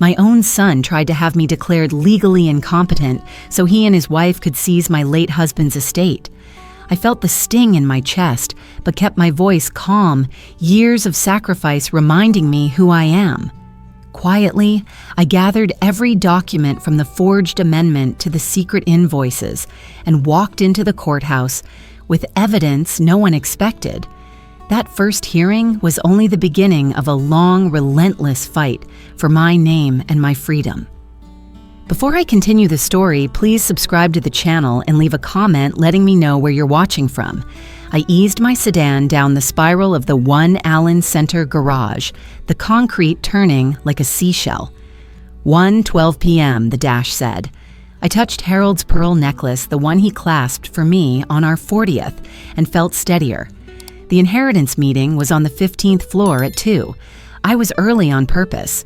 My own son tried to have me declared legally incompetent so he and his wife could seize my late husband's estate. I felt the sting in my chest, but kept my voice calm, years of sacrifice reminding me who I am. Quietly, I gathered every document from the forged amendment to the secret invoices and walked into the courthouse with evidence no one expected. That first hearing was only the beginning of a long, relentless fight for my name and my freedom. Before I continue the story, please subscribe to the channel and leave a comment letting me know where you're watching from. I eased my sedan down the spiral of the 1 Allen Center garage, the concrete turning like a seashell. 1:12 p.m., the dash said. I touched Harold's pearl necklace, the one he clasped for me on our 40th, and felt steadier. The inheritance meeting was on the 15th floor at 2. I was early on purpose.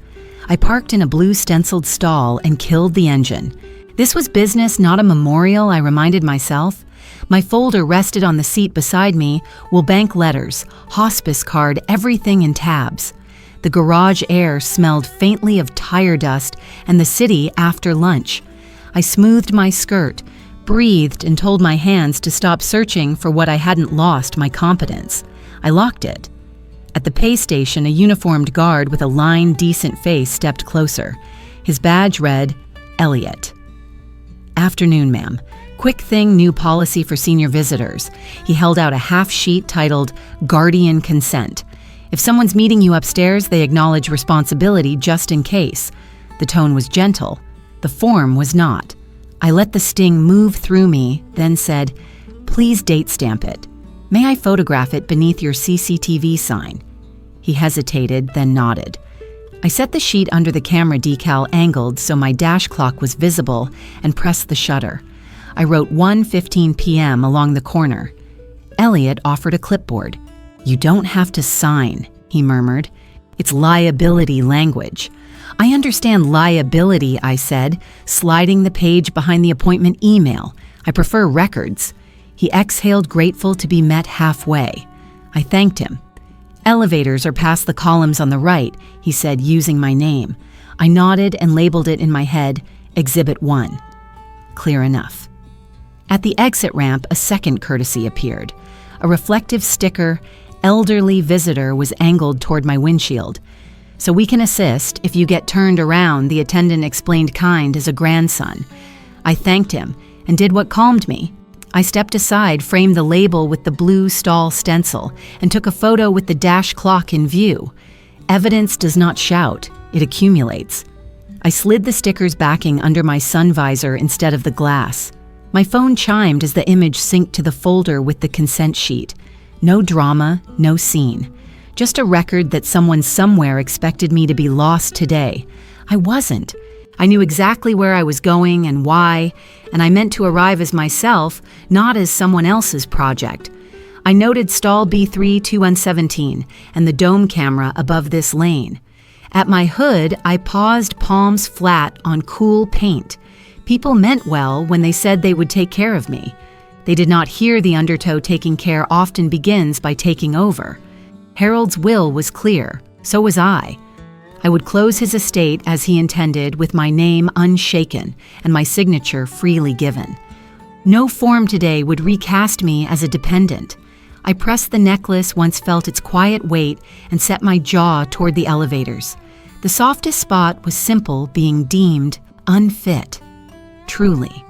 I parked in a blue stenciled stall and killed the engine. This was business, not a memorial, I reminded myself. My folder rested on the seat beside me, Will Bank letters, hospice card, everything in tabs. The garage air smelled faintly of tire dust and the city after lunch. I smoothed my skirt, breathed, and told my hands to stop searching for what I hadn't lost, my competence. I locked it. At the pay station, a uniformed guard with a lined, decent face stepped closer. His badge read, Elliot. Afternoon, ma'am. Quick thing, new policy for senior visitors. He held out a half sheet titled Guardian Consent. If someone's meeting you upstairs, they acknowledge responsibility just in case. The tone was gentle. The form was not. I let the sting move through me, then said, please date stamp it. May I photograph it beneath your CCTV sign? He hesitated, then nodded. I set the sheet under the camera decal angled so my dash clock was visible and pressed the shutter. I wrote 1:15 p.m. along the corner. Elliot offered a clipboard. You don't have to sign, he murmured. It's liability language. I understand liability, I said, sliding the page behind the appointment email. I prefer records. He exhaled, grateful to be met halfway. I thanked him. Elevators are past the columns on the right, he said, using my name. I nodded and labeled it in my head, Exhibit 1. Clear enough. At the exit ramp, a second courtesy appeared. A reflective sticker, elderly visitor, was angled toward my windshield. So we can assist if you get turned around, the attendant explained, kind as a grandson. I thanked him and did what calmed me. I stepped aside, framed the label with the blue stall stencil, and took a photo with the dash clock in view. Evidence does not shout, it accumulates. I slid the sticker's backing under my sun visor instead of the glass. My phone chimed as the image synced to the folder with the consent sheet. No drama, no scene. Just a record that someone somewhere expected me to be lost today. I wasn't. I knew exactly where I was going and why, and I meant to arrive as myself, not as someone else's project. I noted stall B3-2117 and the dome camera above this lane. At my hood, I paused, palms flat on cool paint. People meant well when they said they would take care of me. They did not hear the undertow taking care often begins by taking over. Harold's will was clear, so was I. I would close his estate as he intended, with my name unshaken and my signature freely given. No form today would recast me as a dependent. I pressed the necklace, once felt its quiet weight, and set my jaw toward the elevators. The softest spot was simple, being deemed unfit. Truly.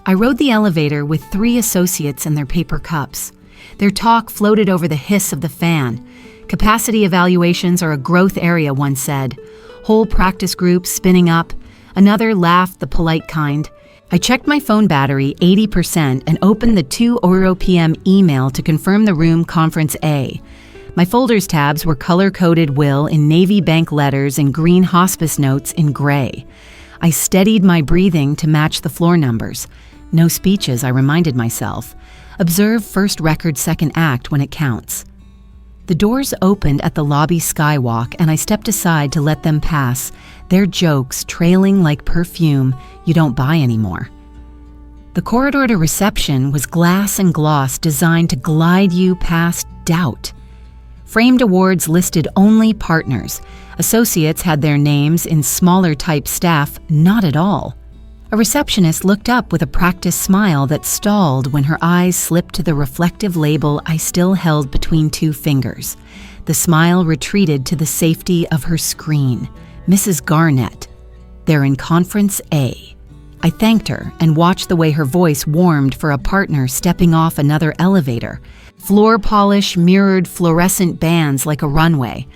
I rode the elevator with 3 associates and their paper cups. Their talk floated over the hiss of the fan. Capacity evaluations are a growth area, one said. Whole practice groups spinning up. Another laughed the polite kind. I checked my phone battery 80% and opened the 2 p.m. email to confirm the room conference A. My folders tabs were color-coded will in navy bank letters and green hospice notes in gray. I steadied my breathing to match the floor numbers. No speeches, I reminded myself. Observe first record, second act when it counts. The doors opened at the lobby skywalk, and I stepped aside to let them pass, their jokes trailing like perfume you don't buy anymore. The corridor to reception was glass and gloss designed to glide you past doubt. Framed awards listed only partners, Associates had their names in smaller type staff, not at all. A receptionist looked up with a practiced smile that stalled when her eyes slipped to the reflective label I still held between two fingers. The smile retreated to the safety of her screen. Mrs. Garnett. They're in Conference A. I thanked her and watched the way her voice warmed for a partner stepping off another elevator. Floor polish mirrored fluorescent bands like a runway.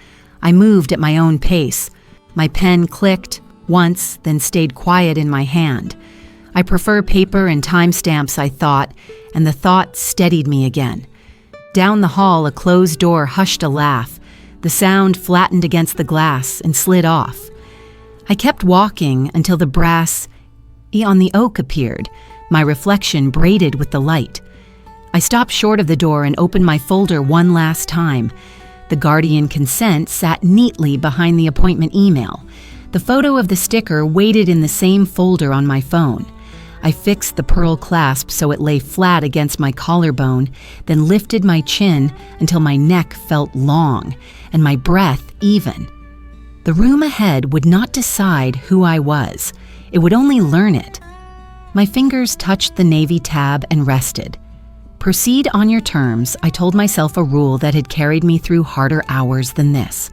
I moved at my own pace. My pen clicked once, then stayed quiet in my hand. I prefer paper and timestamps, I thought, and the thought steadied me again. Down the hall, a closed door hushed a laugh. The sound flattened against the glass and slid off. I kept walking until the brass on the oak appeared, my reflection braided with the light. I stopped short of the door and opened my folder one last time. The guardian consent sat neatly behind the appointment email. The photo of the sticker waited in the same folder on my phone. I fixed the pearl clasp so it lay flat against my collarbone, then lifted my chin until my neck felt long and my breath even. The room ahead would not decide who I was. It would only learn it. My fingers touched the navy tab and rested. Proceed on your terms, I told myself, a rule that had carried me through harder hours than this.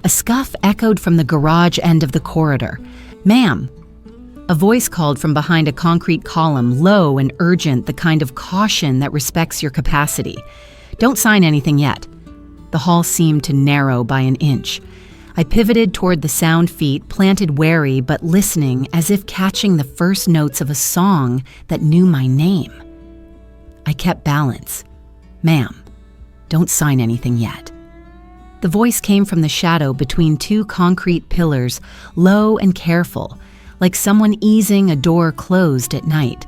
A scuff echoed from the garage end of the corridor. "Ma'am." A voice called from behind a concrete column, low and urgent, the kind of caution that respects your capacity. "Don't sign anything yet." The hall seemed to narrow by an inch. I pivoted toward the sound feet, planted wary but listening, as if catching the first notes of a song that knew my name. I kept balance. "Ma'am, don't sign anything yet." The voice came from the shadow between two concrete pillars, low and careful, like someone easing a door closed at night.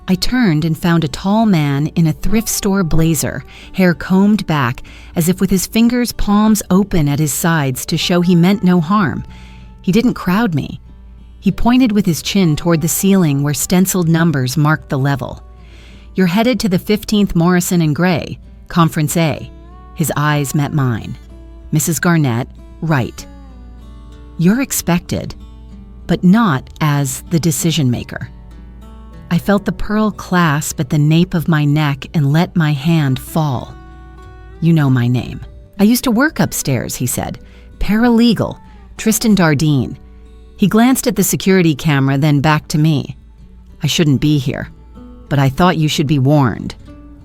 I turned and found a tall man in a thrift store blazer, hair combed back, as if with his fingers palms open at his sides to show he meant no harm. He didn't crowd me. He pointed with his chin toward the ceiling where stenciled numbers marked the level. "You're headed to the 15th Morrison and Gray, Conference A." His eyes met mine. "Mrs. Garnett, right. You're expected, but not as the decision maker." I felt the pearl clasp at the nape of my neck and let my hand fall. "You know my name." "I used to work upstairs," he said. "Paralegal, Tristan Dardine." He glanced at the security camera, then back to me. "I shouldn't be here, but I thought you should be warned.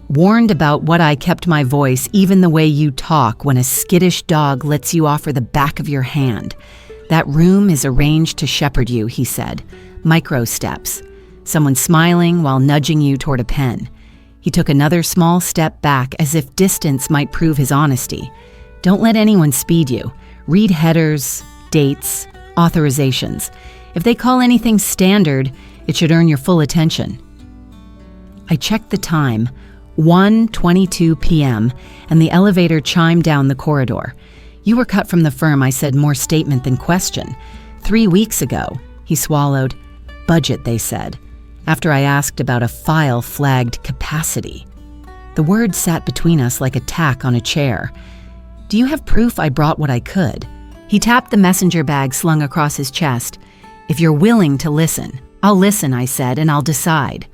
Warned about what I kept my voice, even the way you talk when a skittish dog lets you offer the back of your hand. That room is arranged to shepherd you," he said. "Micro steps. Someone smiling while nudging you toward a pen." He took another small step back as if distance might prove his honesty. "Don't let anyone speed you. Read headers, dates, authorizations. If they call anything standard, it should earn your full attention." I checked the time, 1:22 p.m., and the elevator chimed down the corridor. "You were cut from the firm," I said, more statement than question. 3 weeks ago." He swallowed. "Budget," they said, after I asked about a file flagged capacity. The word sat between us like a tack on a chair. "Do you have proof I brought what I could?" He tapped the messenger bag slung across his chest. "If you're willing to listen." "I'll listen," I said, "and I'll decide."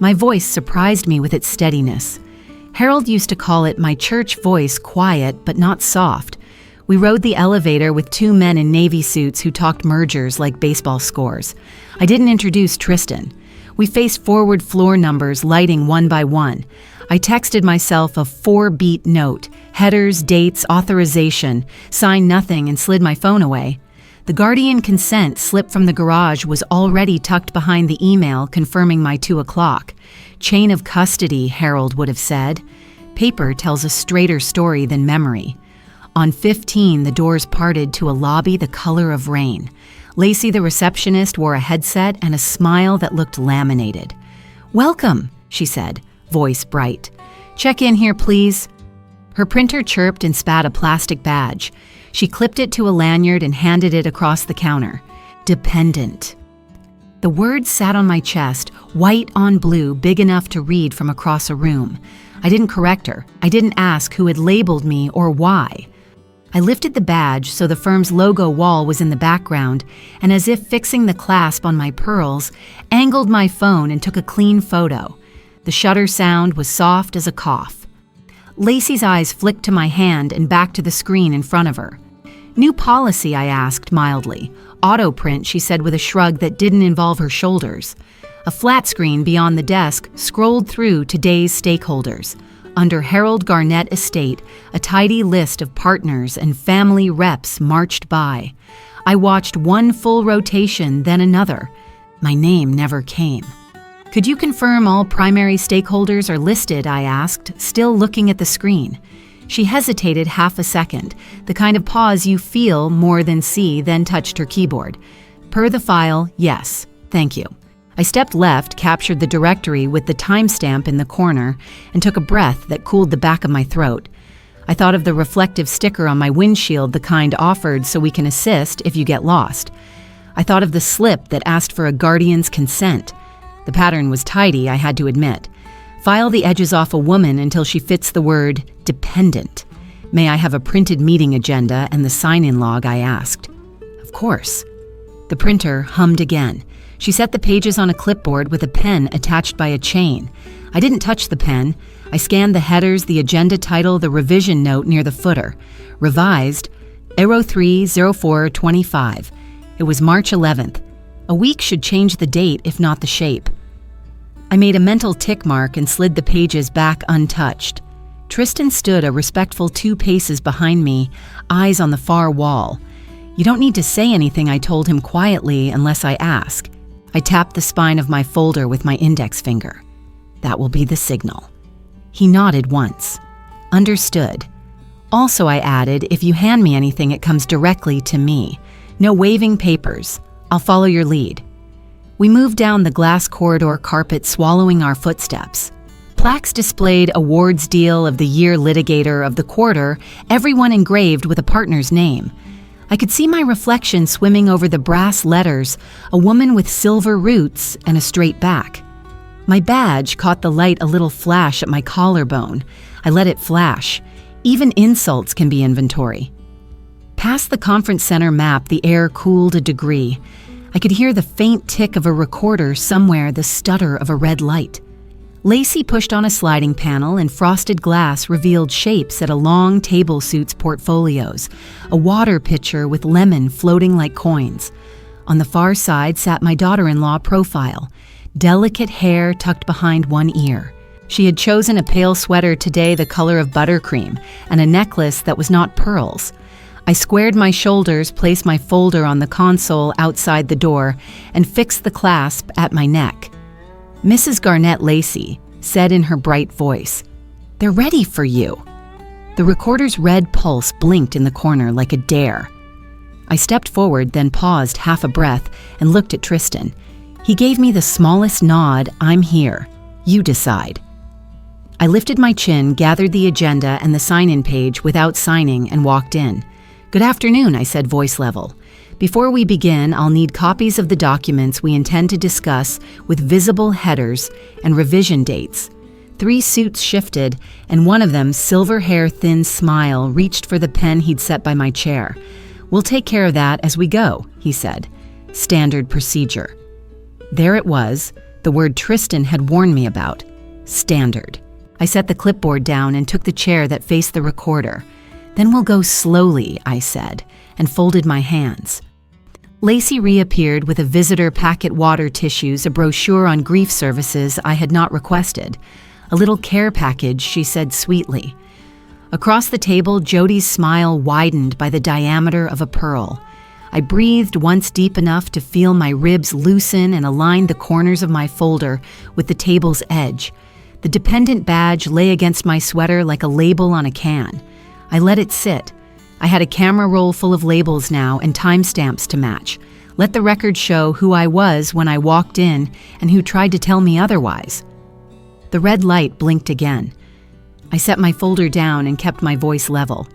My voice surprised me with its steadiness. Harold used to call it my church voice, quiet but not soft. We rode the elevator with 2 men in navy suits who talked mergers like baseball scores. I didn't introduce Tristan. We faced forward floor numbers, lighting one by one. I texted myself a 4-beat note, headers, dates, authorization, signed nothing, and slid my phone away. The guardian consent slip from the garage was already tucked behind the email confirming my 2 o'clock. Chain of custody, Harold would have said. Paper tells a straighter story than memory. On 15, the doors parted to a lobby the color of rain. Lacey, the receptionist, wore a headset and a smile that looked laminated. "Welcome," she said, voice bright. "Check in here, please." Her printer chirped and spat a plastic badge. She clipped it to a lanyard and handed it across the counter. "Dependent." The words sat on my chest, white on blue, big enough to read from across a room. I didn't correct her. I didn't ask who had labeled me or why. I lifted the badge so the firm's logo wall was in the background, and as if fixing the clasp on my pearls, angled my phone and took a clean photo. The shutter sound was soft as a cough. Lacey's eyes flicked to my hand and back to the screen in front of her. "New policy," I asked mildly. "Auto print," she said with a shrug that didn't involve her shoulders. A flat screen beyond the desk scrolled through today's stakeholders. Under Harold Garnett Estate, a tidy list of partners and family reps marched by. I watched one full rotation, then another. My name never came. "Could you confirm all primary stakeholders are listed?" I asked, still looking at the screen. She hesitated half a second, the kind of pause you feel more than see, then touched her keyboard. "Per the file, yes. Thank you." I stepped left, captured the directory with the timestamp in the corner, and took a breath that cooled the back of my throat. I thought of the reflective sticker on my windshield, the kind offered so we can assist if you get lost. I thought of the slip that asked for a guardian's consent. The pattern was tidy, I had to admit. File the edges off a woman until she fits the word dependent. "May I have a printed meeting agenda and the sign-in log?" I asked. "Of course." The printer hummed again. She set the pages on a clipboard with a pen attached by a chain. I didn't touch the pen. I scanned the headers, the agenda title, the revision note near the footer. Revised, 03/04/25. It was March 11th. A week should change the date, if not the shape. I made a mental tick mark and slid the pages back untouched. Tristan stood a respectful 2 paces behind me, eyes on the far wall. "You don't need to say anything," I told him quietly, "unless I ask." I tapped the spine of my folder with my index finger. "That will be the signal." He nodded once. "Understood. Also," I added, "if you hand me anything, it comes directly to me. No waving papers. I'll follow your lead." We moved down the glass corridor carpet, swallowing our footsteps. Plaques displayed awards deal of the year, litigator of the quarter, everyone engraved with a partner's name. I could see my reflection swimming over the brass letters, a woman with silver roots and a straight back. My badge caught the light a little flash at my collarbone. I let it flash. Even insults can be inventory. Past the conference center map, the air cooled a degree. I could hear the faint tick of a recorder somewhere, the stutter of a red light. Lacey pushed on a sliding panel and frosted glass revealed shapes at a long table suits portfolios, a water pitcher with lemon floating like coins. On the far side sat my daughter-in-law profile, delicate hair tucked behind one ear. She had chosen a pale sweater today the color of buttercream and a necklace that was not pearls. I squared my shoulders, placed my folder on the console outside the door, and fixed the clasp at my neck. "Mrs. Garnett Lacey," said in her bright voice, "they're ready for you." The recorder's red pulse blinked in the corner like a dare. I stepped forward, then paused half a breath and looked at Tristan. He gave me the smallest nod. "I'm here. You decide." I lifted my chin, gathered the agenda and the sign-in page without signing, and walked in. "Good afternoon," I said, voice level. "Before we begin, I'll need copies of the documents we intend to discuss with visible headers and revision dates." 3 suits shifted, and one of them, silver hair, thin smile, reached for the pen he'd set by my chair. "We'll take care of that as we go," he said. "Standard procedure." There it was, the word Tristan had warned me about. Standard. I set the clipboard down and took the chair that faced the recorder. "Then we'll go slowly," I said, and folded my hands. Lacey reappeared with a visitor packet, water tissues, a brochure on grief services I had not requested. "A little care package," she said sweetly. Across the table, Jody's smile widened by the diameter of a pearl. I breathed once deep enough to feel my ribs loosen and align the corners of my folder with the table's edge. The dependent badge lay against my sweater like a label on a can. I let it sit. I had a camera roll full of labels now and timestamps to match. Let the record show who I was when I walked in and who tried to tell me otherwise. The red light blinked again. I set my folder down and kept my voice level.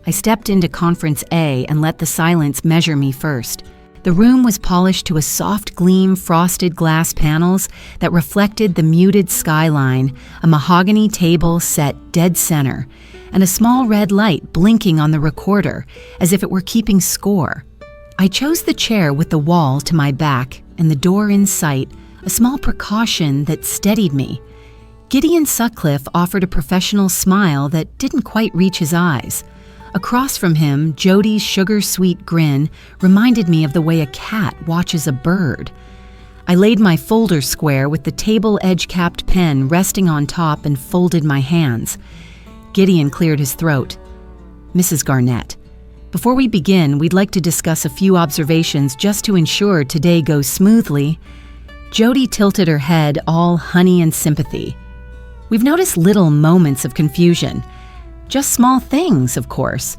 I stepped into Conference A and let the silence measure me first. The room was polished to a soft gleam frosted glass panels that reflected the muted skyline, a mahogany table set dead center, and a small red light blinking on the recorder as if it were keeping score. I chose the chair with the wall to my back and the door in sight, a small precaution that steadied me. Gideon Sutcliffe offered a professional smile that didn't quite reach his eyes. Across from him, Jody's sugar-sweet grin reminded me of the way a cat watches a bird. I laid my folder square with the table edge-capped pen resting on top and folded my hands. Gideon cleared his throat. "Mrs. Garnett, before we begin, we'd like to discuss a few observations just to ensure today goes smoothly." Jody tilted her head, all honey and sympathy. "We've noticed little moments of confusion. Just small things, of course."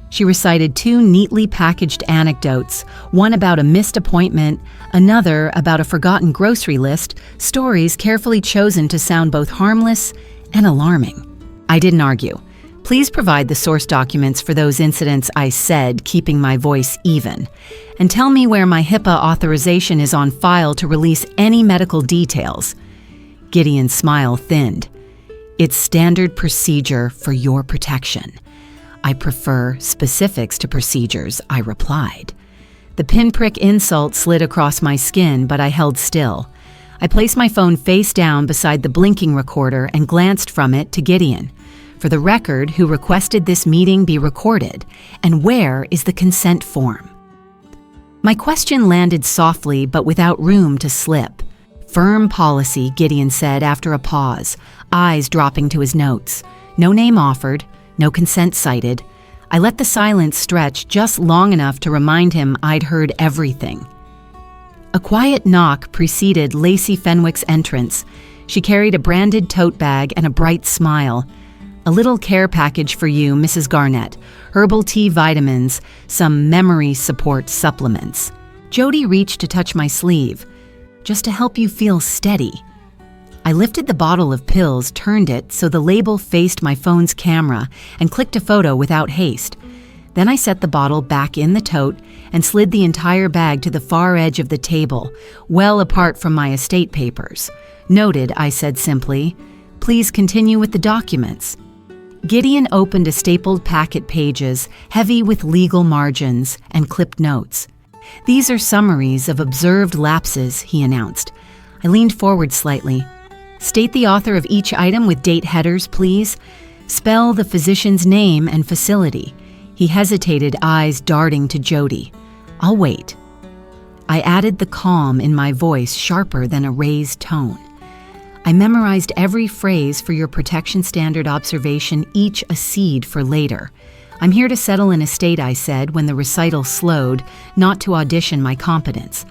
She recited 2 neatly packaged anecdotes, one about a missed appointment, another about a forgotten grocery list, stories carefully chosen to sound both harmless and alarming. I didn't argue. "Please provide the source documents for those incidents," I said, keeping my voice even. "And tell me where my HIPAA authorization is on file to release any medical details." Gideon's smile thinned. "It's standard procedure for your protection." "I prefer specifics to procedures," I replied. The pinprick insult slid across my skin, but I held still. I placed my phone face down beside the blinking recorder and glanced from it to Gideon. "For the record, who requested this meeting be recorded, and where is the consent form?" My question landed softly but without room to slip. "Firm policy," Gideon said after a pause, eyes dropping to his notes. "No name offered, no consent cited." I let the silence stretch just long enough to remind him I'd heard everything. A quiet knock preceded Lacey Fenwick's entrance. She carried a branded tote bag and a bright smile. "A little care package for you, Mrs. Garnett. Herbal tea vitamins, some memory support supplements." Jody reached to touch my sleeve. "Just to help you feel steady." I lifted the bottle of pills, turned it so the label faced my phone's camera, and clicked a photo without haste. Then I set the bottle back in the tote and slid the entire bag to the far edge of the table, well apart from my estate papers. "Noted," I said simply. "Please continue with the documents." Gideon opened a stapled packet pages, heavy with legal margins and clipped notes. "These are summaries of observed lapses," he announced. I leaned forward slightly. "State the author of each item with date headers, please. Spell the physician's name and facility." He hesitated, eyes darting to Jody. "I'll wait." I added the calm in my voice, sharper than a raised tone. "I memorized every phrase for your protection standard observation, each a seed for later. I'm here to settle an estate," I said when the recital slowed, not to audition my competence.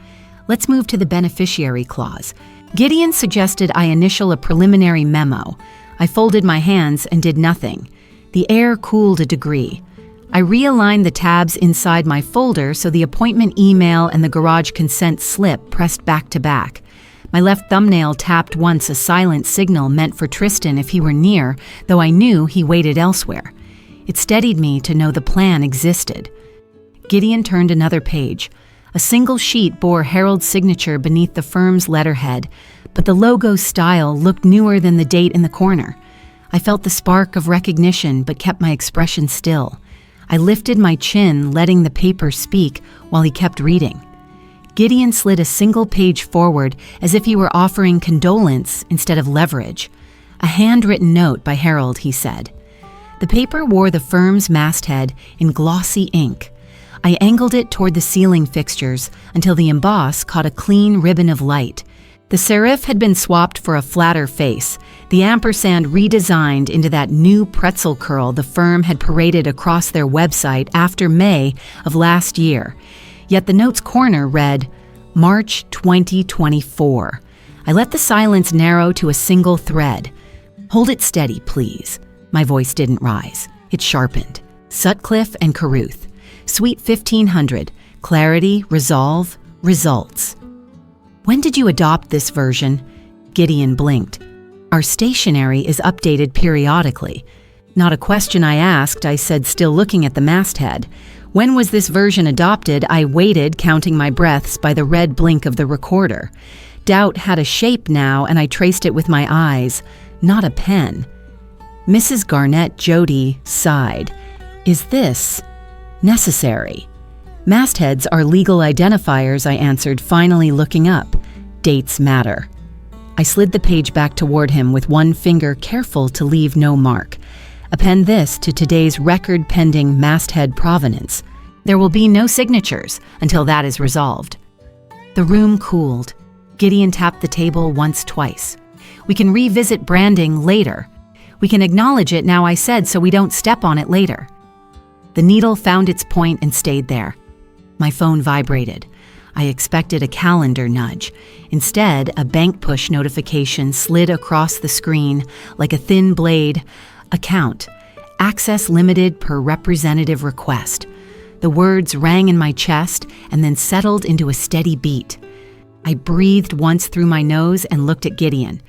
"Let's move to the beneficiary clause." Gideon suggested I initial a preliminary memo. I folded my hands and did nothing. The air cooled a degree. I realigned the tabs inside my folder so the appointment email and the garage consent slip pressed back to back. My left thumbnail tapped once, a silent signal meant for Tristan if he were near, though I knew he waited elsewhere. It steadied me to know the plan existed. Gideon turned another page. A single sheet bore Harold's signature beneath the firm's letterhead, but the logo style looked newer than the date in the corner. I felt the spark of recognition but kept my expression still. I lifted my chin, letting the paper speak while he kept reading. Gideon slid a single page forward as if he were offering condolence instead of leverage. "A handwritten note by Harold," he said. The paper wore the firm's masthead in glossy ink. I angled it toward the ceiling fixtures until the emboss caught a clean ribbon of light. The serif had been swapped for a flatter face, the ampersand redesigned into that new pretzel curl the firm had paraded across their website after May of last year. Yet the note's corner read, March 2024. I let the silence narrow to a single thread. "Hold it steady, please." My voice didn't rise. It sharpened. Sutcliffe and Carruth. Suite 1500. Clarity, resolve, results. "When did you adopt this version?" Gideon blinked. "Our stationery is updated periodically." Not a question I asked, I said, still looking at the masthead. When was this version adopted? I waited, counting my breaths by the red blink of the recorder. Doubt had a shape now, and I traced it with my eyes, not a pen. Mrs. Garnett Jody sighed. Is this necessary? Mastheads are legal identifiers, I answered, finally looking up. Dates matter. I slid the page back toward him with one finger, careful to leave no mark. Append this to today's record-pending masthead provenance. There will be no signatures until that is resolved. The room cooled. Gideon tapped the table once, twice. We can revisit branding later. We can acknowledge it now, I said, so we don't step on it later. The needle found its point and stayed there. My phone vibrated. I expected a calendar nudge. Instead, a bank push notification slid across the screen like a thin blade. Account. Access limited per representative request. The words rang in my chest and then settled into a steady beat. I breathed once through my nose and looked at Gideon,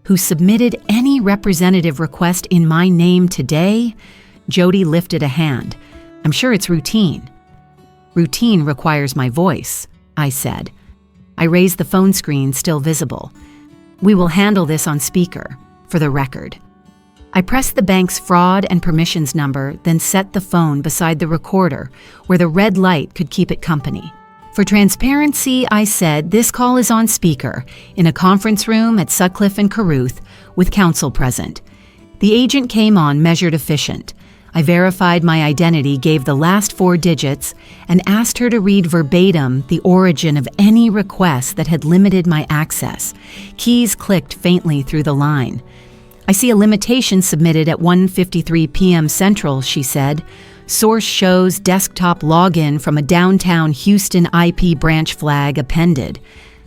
who submitted any representative request in my name today. Jody lifted a hand. I'm sure it's routine. Routine requires my voice, I said. I raised the phone screen, still visible. We will handle this on speaker, for the record. I pressed the bank's fraud and permissions number, then set the phone beside the recorder, where the red light could keep it company. For transparency, I said, this call is on speaker, in a conference room at Sutcliffe and Carruth, with counsel present. The agent came on measured efficient. I verified my identity, gave the last 4 digits, and asked her to read verbatim the origin of any request that had limited my access. Keys clicked faintly through the line. I see a limitation submitted at 1:53 p.m. Central, she said. Source shows desktop login from a downtown Houston IP branch flag appended.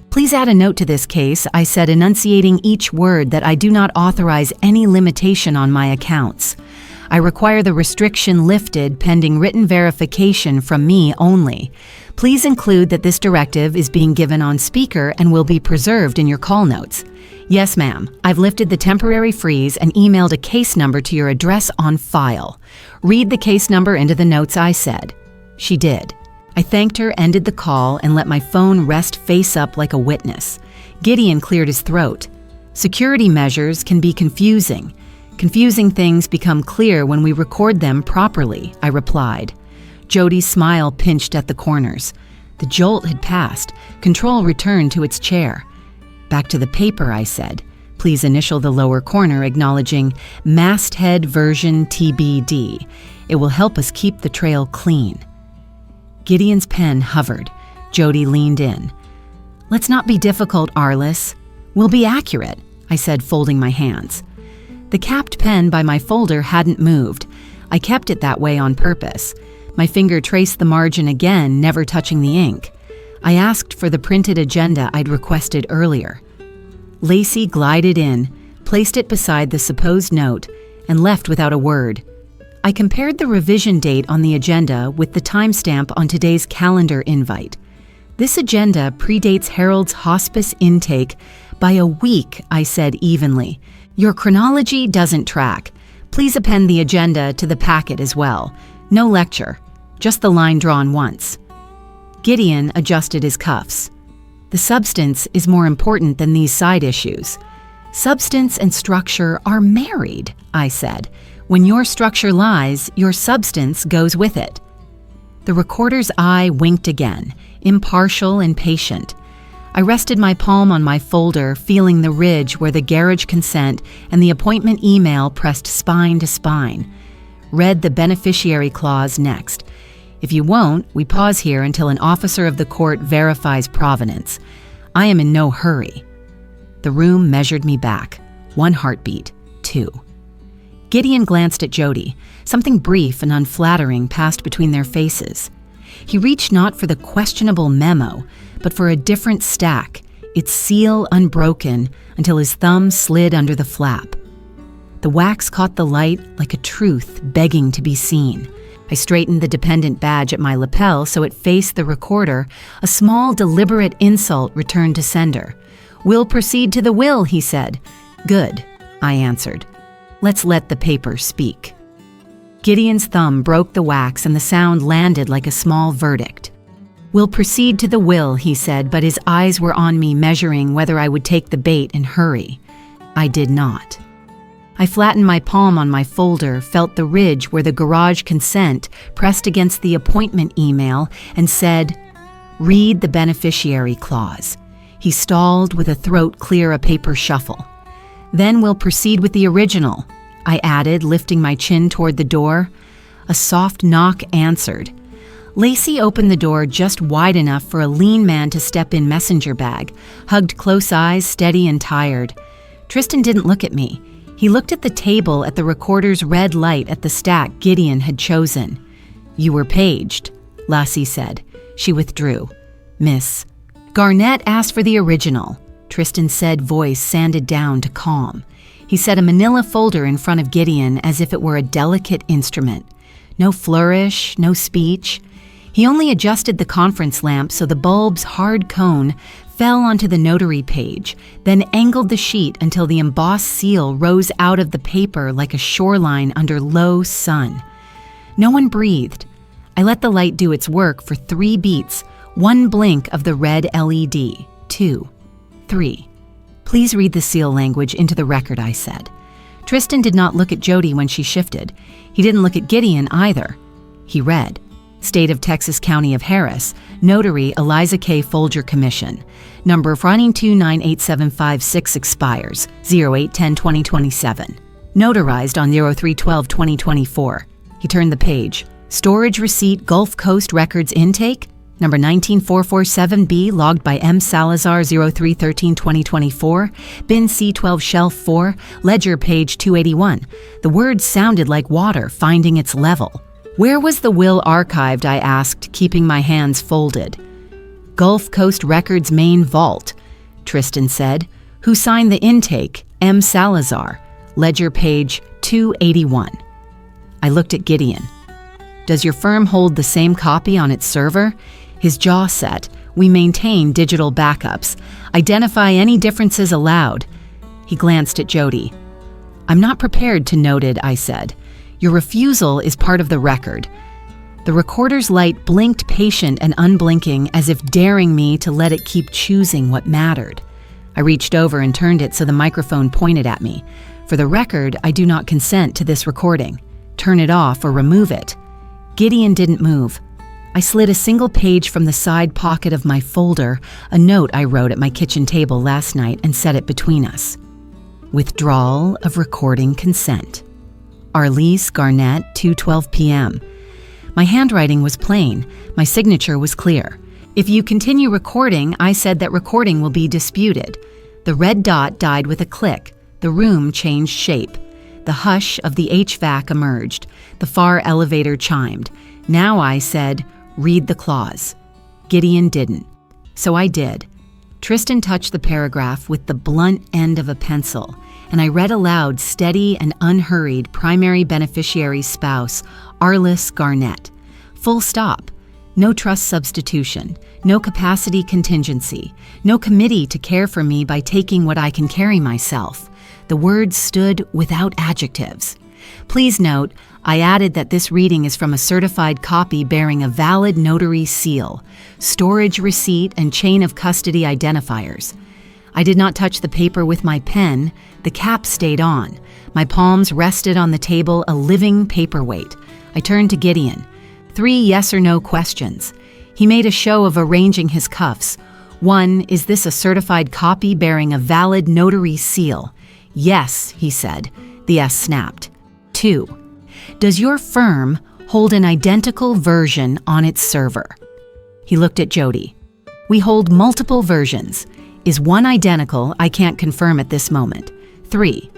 Please add a note to this case, I said, enunciating each word that I do not authorize any limitation on my accounts. I require the restriction lifted pending written verification from me only. Please include that this directive is being given on speaker and will be preserved in your call notes. Yes, ma'am. I've lifted the temporary freeze and emailed a case number to your address on file. Read the case number into the notes, I said. She did. I thanked her, ended the call, and let my phone rest face up like a witness. Gideon cleared his throat. Security measures can be confusing. Confusing things become clear when we record them properly, I replied. Jody's smile pinched at the corners. The jolt had passed. Control returned to its chair. Back to the paper, I said. Please initial the lower corner, acknowledging masthead version TBD. It will help us keep the trail clean. Gideon's pen hovered. Jody leaned in. Let's not be difficult, Arliss. We'll be accurate, I said, folding my hands. The capped pen by my folder hadn't moved. I kept it that way on purpose. My finger traced the margin again, never touching the ink. I asked for the printed agenda I'd requested earlier. Lacey glided in, placed it beside the supposed note, and left without a word. I compared the revision date on the agenda with the timestamp on today's calendar invite. This agenda predates Harold's hospice intake by a week, I said evenly. Your chronology doesn't track. Please append the agenda to the packet as well. No lecture, just the line drawn once. Gideon adjusted his cuffs. The substance is more important than these side issues. Substance and structure are married, I said. When your structure lies, your substance goes with it. The recorder's eye winked again, impartial and patient. I rested my palm on my folder, feeling the ridge where the garage consent and the appointment email pressed spine to spine. Read the beneficiary clause next. If you won't, we pause here until an officer of the court verifies provenance. I am in no hurry. The room measured me back. 1 heartbeat, 2. Gideon glanced at Jody. Something brief and unflattering passed between their faces. He reached not for the questionable memo, but for a different stack, its seal unbroken until his thumb slid under the flap. The wax caught the light like a truth begging to be seen. I straightened the dependent badge at my lapel so it faced the recorder. A small, deliberate insult returned to sender. We'll proceed to the will, he said. Good, I answered. Let's let the paper speak. Gideon's thumb broke the wax and the sound landed like a small verdict. "We'll proceed to the will," he said, but his eyes were on me, measuring whether I would take the bait and hurry. I did not. I flattened my palm on my folder, felt the ridge where the garage consent pressed against the appointment email, and said, "Read the beneficiary clause." He stalled with a throat clear a paper shuffle. "Then we'll proceed with the original," I added, lifting my chin toward the door. A soft knock answered. Lacey opened the door just wide enough for a lean man to step in messenger bag, hugged close eyes, steady and tired. Tristan didn't look at me. He looked at the table at the recorder's red light at the stack Gideon had chosen. "You were paged," Lassie said. She withdrew. "Miss Garnett asked for the original," Tristan said, voice sanded down to calm. He set a manila folder in front of Gideon as if it were a delicate instrument. No flourish, no speech. He only adjusted the conference lamp so the bulb's hard cone fell onto the notary page, then angled the sheet until the embossed seal rose out of the paper like a shoreline under low sun. No one breathed. I let the light do its work for 3 beats, 1 blink of the red LED, 2, 3. "Please read the seal language into the record," I said. Tristan did not look at Jody when she shifted. He didn't look at Gideon either. He read, "State of Texas County of Harris, Notary Eliza K. Folger Commission. Number 2987556 expires 08/10/2027. Notarized on 03/12/2024. He turned the page. "Storage receipt Gulf Coast Records intake? Number 19447B logged by M. Salazar 03/13/2024. Bin C12 Shelf 4, Ledger page 281. The words sounded like water finding its level. "Where was the will archived?" I asked, keeping my hands folded. "Gulf Coast Records main vault," Tristan said. "Who signed the intake? M. Salazar. Ledger page 281. I looked at Gideon. "Does your firm hold the same copy on its server?" His jaw set. "We maintain digital backups. Identify any differences allowed." He glanced at Jody. "I'm not prepared to note it," I said. "Your refusal is part of the record." The recorder's light blinked patient and unblinking, as if daring me to let it keep choosing what mattered. I reached over and turned it so the microphone pointed at me. "For the record, I do not consent to this recording. Turn it off or remove it." Gideon didn't move. I slid a single page from the side pocket of my folder, a note I wrote at my kitchen table last night, and set it between us. Withdrawal of recording consent. Arlise Garnett, 2:12 p.m. My handwriting was plain. My signature was clear. "If you continue recording," I said, "that recording will be disputed." The red dot died with a click. The room changed shape. The hush of the HVAC emerged. The far elevator chimed. Now I said, "Read the clause." Gideon didn't. So I did. Tristan touched the paragraph with the blunt end of a pencil, and I read aloud, steady and unhurried, primary beneficiary spouse, Arliss Garnett. Full stop. No trust substitution. No capacity contingency. No committee to care for me by taking what I can carry myself. The words stood without adjectives. Please note, I added that this reading is from a certified copy bearing a valid notary seal, storage receipt, and chain of custody identifiers. I did not touch the paper with my pen. The cap stayed on. My palms rested on the table, a living paperweight. I turned to Gideon. 3 yes or no questions. He made a show of arranging his cuffs. 1, is this a certified copy bearing a valid notary seal? Yes, he said. The S snapped. 2, does your firm hold an identical version on its server? He looked at Jody. We hold multiple versions. Is one identical? I can't confirm at this moment. 3,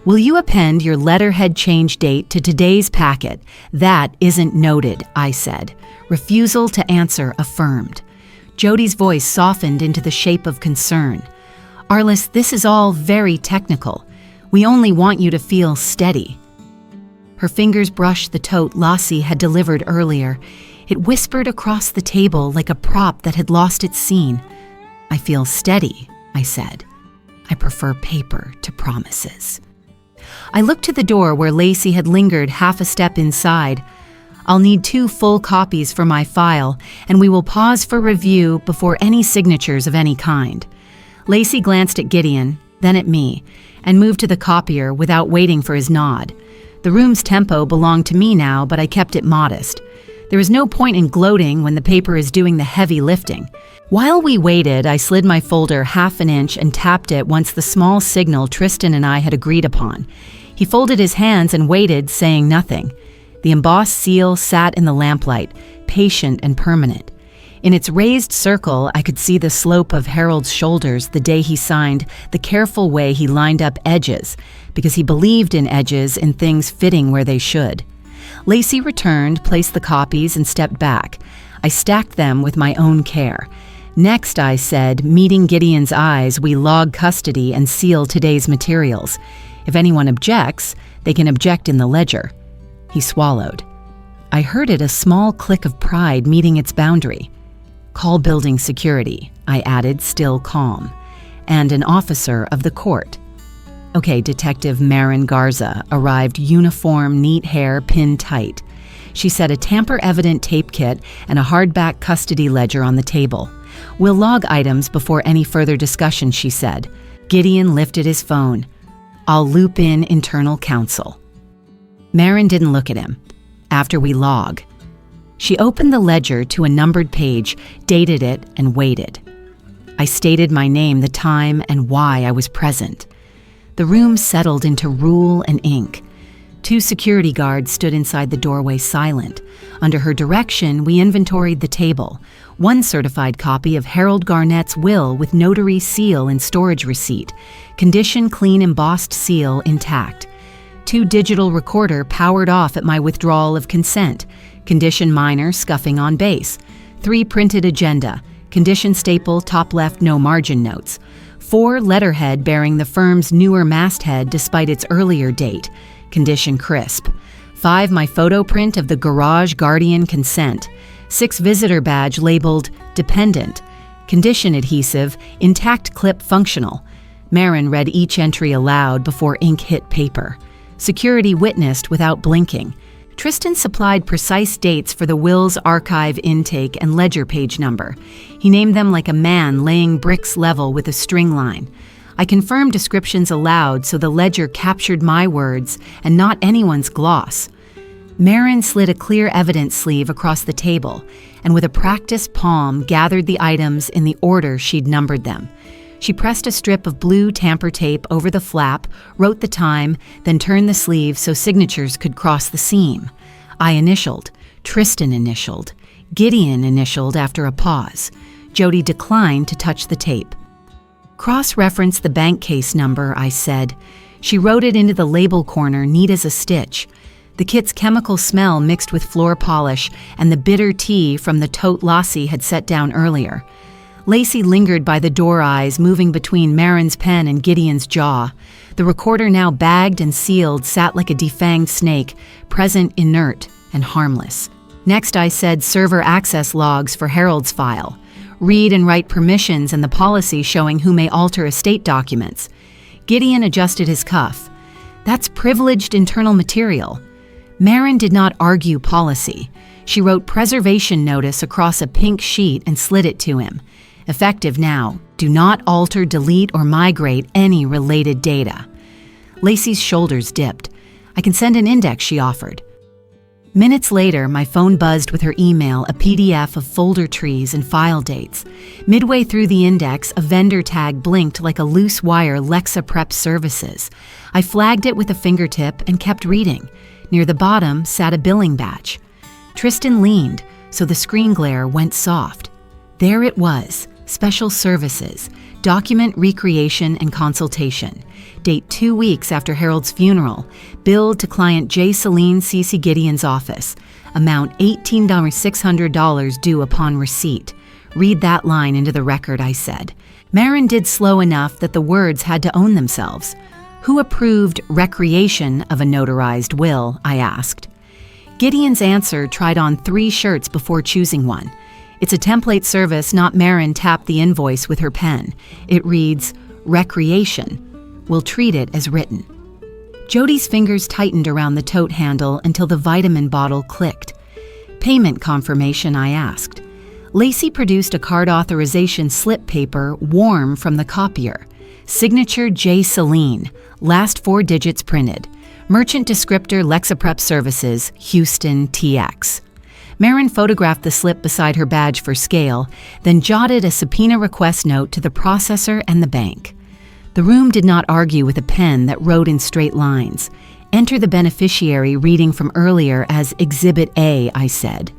will you append your letterhead change date to today's packet? That isn't noted, I said. Refusal to answer affirmed. Jody's voice softened into the shape of concern. Arliss, this is all very technical. We only want you to feel steady. Her fingers brushed the tote Lassie had delivered earlier. It whispered across the table like a prop that had lost its scene. I feel steady, I said. I prefer paper to promises. I looked to the door where Lacey had lingered half a step inside. I'll need 2 full copies for my file, and we will pause for review before any signatures of any kind. Lacey glanced at Gideon, then at me, and moved to the copier without waiting for his nod. The room's tempo belonged to me now, but I kept it modest. There is no point in gloating when the paper is doing the heavy lifting. While we waited, I slid my folder half an inch and tapped it once the small signal Tristan and I had agreed upon. He folded his hands and waited, saying nothing. The embossed seal sat in the lamplight, patient and permanent. In its raised circle, I could see the slope of Harold's shoulders the day he signed, the careful way he lined up edges, because he believed in edges, in things fitting where they should. Lacey returned, placed the copies, and stepped back. I stacked them with my own care. Next, I said, meeting Gideon's eyes, we log custody and seal today's materials. If anyone objects, they can object in the ledger. He swallowed. I heard it a small click of pride meeting its boundary. Call building security, I added, still calm, and an officer of the court. Okay, Detective Marin Garza arrived, uniform, neat hair, pinned tight. She set a tamper-evident tape kit and a hardback custody ledger on the table. We'll log items before any further discussion, she said. Gideon lifted his phone. I'll loop in internal counsel. Marin didn't look at him. After we log. She opened the ledger to a numbered page, dated it, and waited. I stated my name, the time, and why I was present. The room settled into rule and ink. 2 security guards stood inside the doorway silent. Under her direction, we inventoried the table. 1 certified copy of Harold Garnett's will with notary seal and storage receipt. Condition clean embossed seal intact. 2 digital recorder powered off at my withdrawal of consent. Condition minor scuffing on base. 3 printed agenda. Condition staple top left no margin notes. 4 letterhead bearing the firm's newer masthead despite its earlier date. Condition crisp. 5 my photo print of the garage guardian consent. 6 visitor badge labeled dependent. Condition adhesive intact clip functional. Marin read each entry aloud before ink hit paper. Security witnessed without blinking. Tristan supplied precise dates for the will's archive intake and ledger page number. He named them like a man laying bricks level with a string line. I confirmed descriptions aloud so the ledger captured my words and not anyone's gloss. Marin slid a clear evidence sleeve across the table and with a practiced palm gathered the items in the order she'd numbered them. She pressed a strip of blue tamper tape over the flap, wrote the time, then turned the sleeve so signatures could cross the seam. I initialed. Tristan initialed. Gideon initialed after a pause. Jody declined to touch the tape. Cross-reference the bank case number, I said. She wrote it into the label corner, neat as a stitch. The kit's chemical smell mixed with floor polish and the bitter tea from the tote Lassie had set down earlier. Lacey lingered by the door eyes, moving between Marin's pen and Gideon's jaw. The recorder, now bagged and sealed, sat like a defanged snake, present, inert, and harmless. Next, I said server access logs for Harold's file. Read and write permissions and the policy showing who may alter estate documents. Gideon adjusted his cuff. That's privileged internal material. Marin did not argue policy. She wrote preservation notice across a pink sheet and slid it to him. Effective now. Do not alter, delete, or migrate any related data. Lacey's shoulders dipped. I can send an index, she offered. Minutes later, my phone buzzed with her email, a PDF of folder trees and file dates. Midway through the index, a vendor tag blinked like a loose wire Lexa Prep Services. I flagged it with a fingertip and kept reading. Near the bottom sat a billing batch. Tristan leaned, so the screen glare went soft. There it was, Special Services, Document Recreation and Consultation. Date 2 weeks after Harold's funeral. Billed to client J. Celine C.C. Gideon's office. Amount $18,600 due upon receipt. Read that line into the record, I said. Marin did slow enough that the words had to own themselves. Who approved recreation of a notarized will, I asked. Gideon's answer tried on 3 shirts before choosing one. It's a template service, not Marin tapped the invoice with her pen. It reads, Recreation. We'll treat it as written. Jody's fingers tightened around the tote handle until the vitamin bottle clicked. "Payment confirmation," I asked. Lacey produced a card authorization slip paper, warm from the copier. Signature J. Celine, last 4 digits printed. Merchant descriptor Lexaprep Services, Houston, TX. Marin photographed the slip beside her badge for scale, then jotted a subpoena request note to the processor and the bank. The room did not argue with a pen that wrote in straight lines. "Enter the beneficiary reading from earlier as Exhibit A," I said.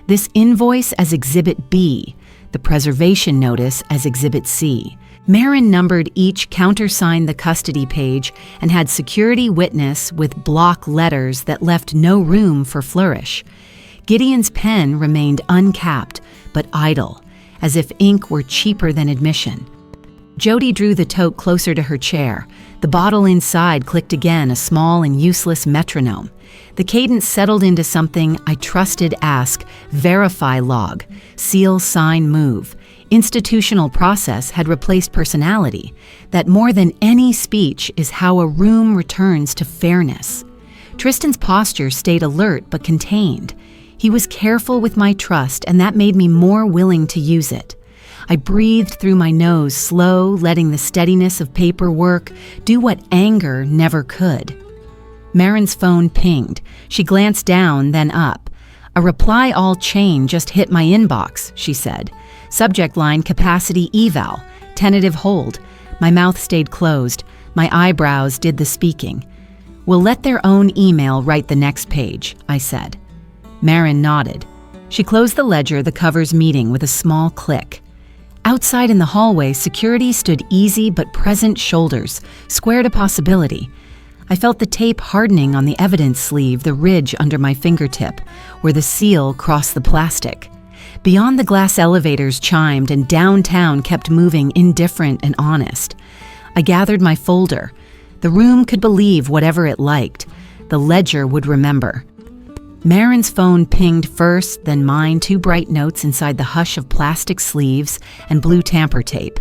"This invoice as Exhibit B, the preservation notice as Exhibit C." Marin numbered each, countersigned the custody page, and had security witness with block letters that left no room for flourish. Gideon's pen remained uncapped, but idle, as if ink were cheaper than admission. Jody drew the tote closer to her chair. The bottle inside clicked again, a small and useless metronome. The cadence settled into something I trusted. Ask, verify log, seal, sign, move. Institutional process had replaced personality. That more than any speech is how a room returns to fairness. Tristan's posture stayed alert but contained. He was careful with my trust, and that made me more willing to use it. I breathed through my nose, slow, letting the steadiness of paperwork do what anger never could. Marin's phone pinged. She glanced down, then up. "A reply all chain just hit my inbox," she said. "Subject line capacity eval, tentative hold." My mouth stayed closed. My eyebrows did the speaking. "We'll let their own email write the next page," I said. Marin nodded. She closed the ledger, the covers meeting with a small click. Outside in the hallway, security stood easy but present shoulders, square to possibility. I felt the tape hardening on the evidence sleeve, the ridge under my fingertip, where the seal crossed the plastic. Beyond the glass elevators chimed, and downtown kept moving, indifferent and honest. I gathered my folder. The room could believe whatever it liked. The ledger would remember. Marin's phone pinged first, then mine, 2 bright notes inside the hush of plastic sleeves and blue tamper tape.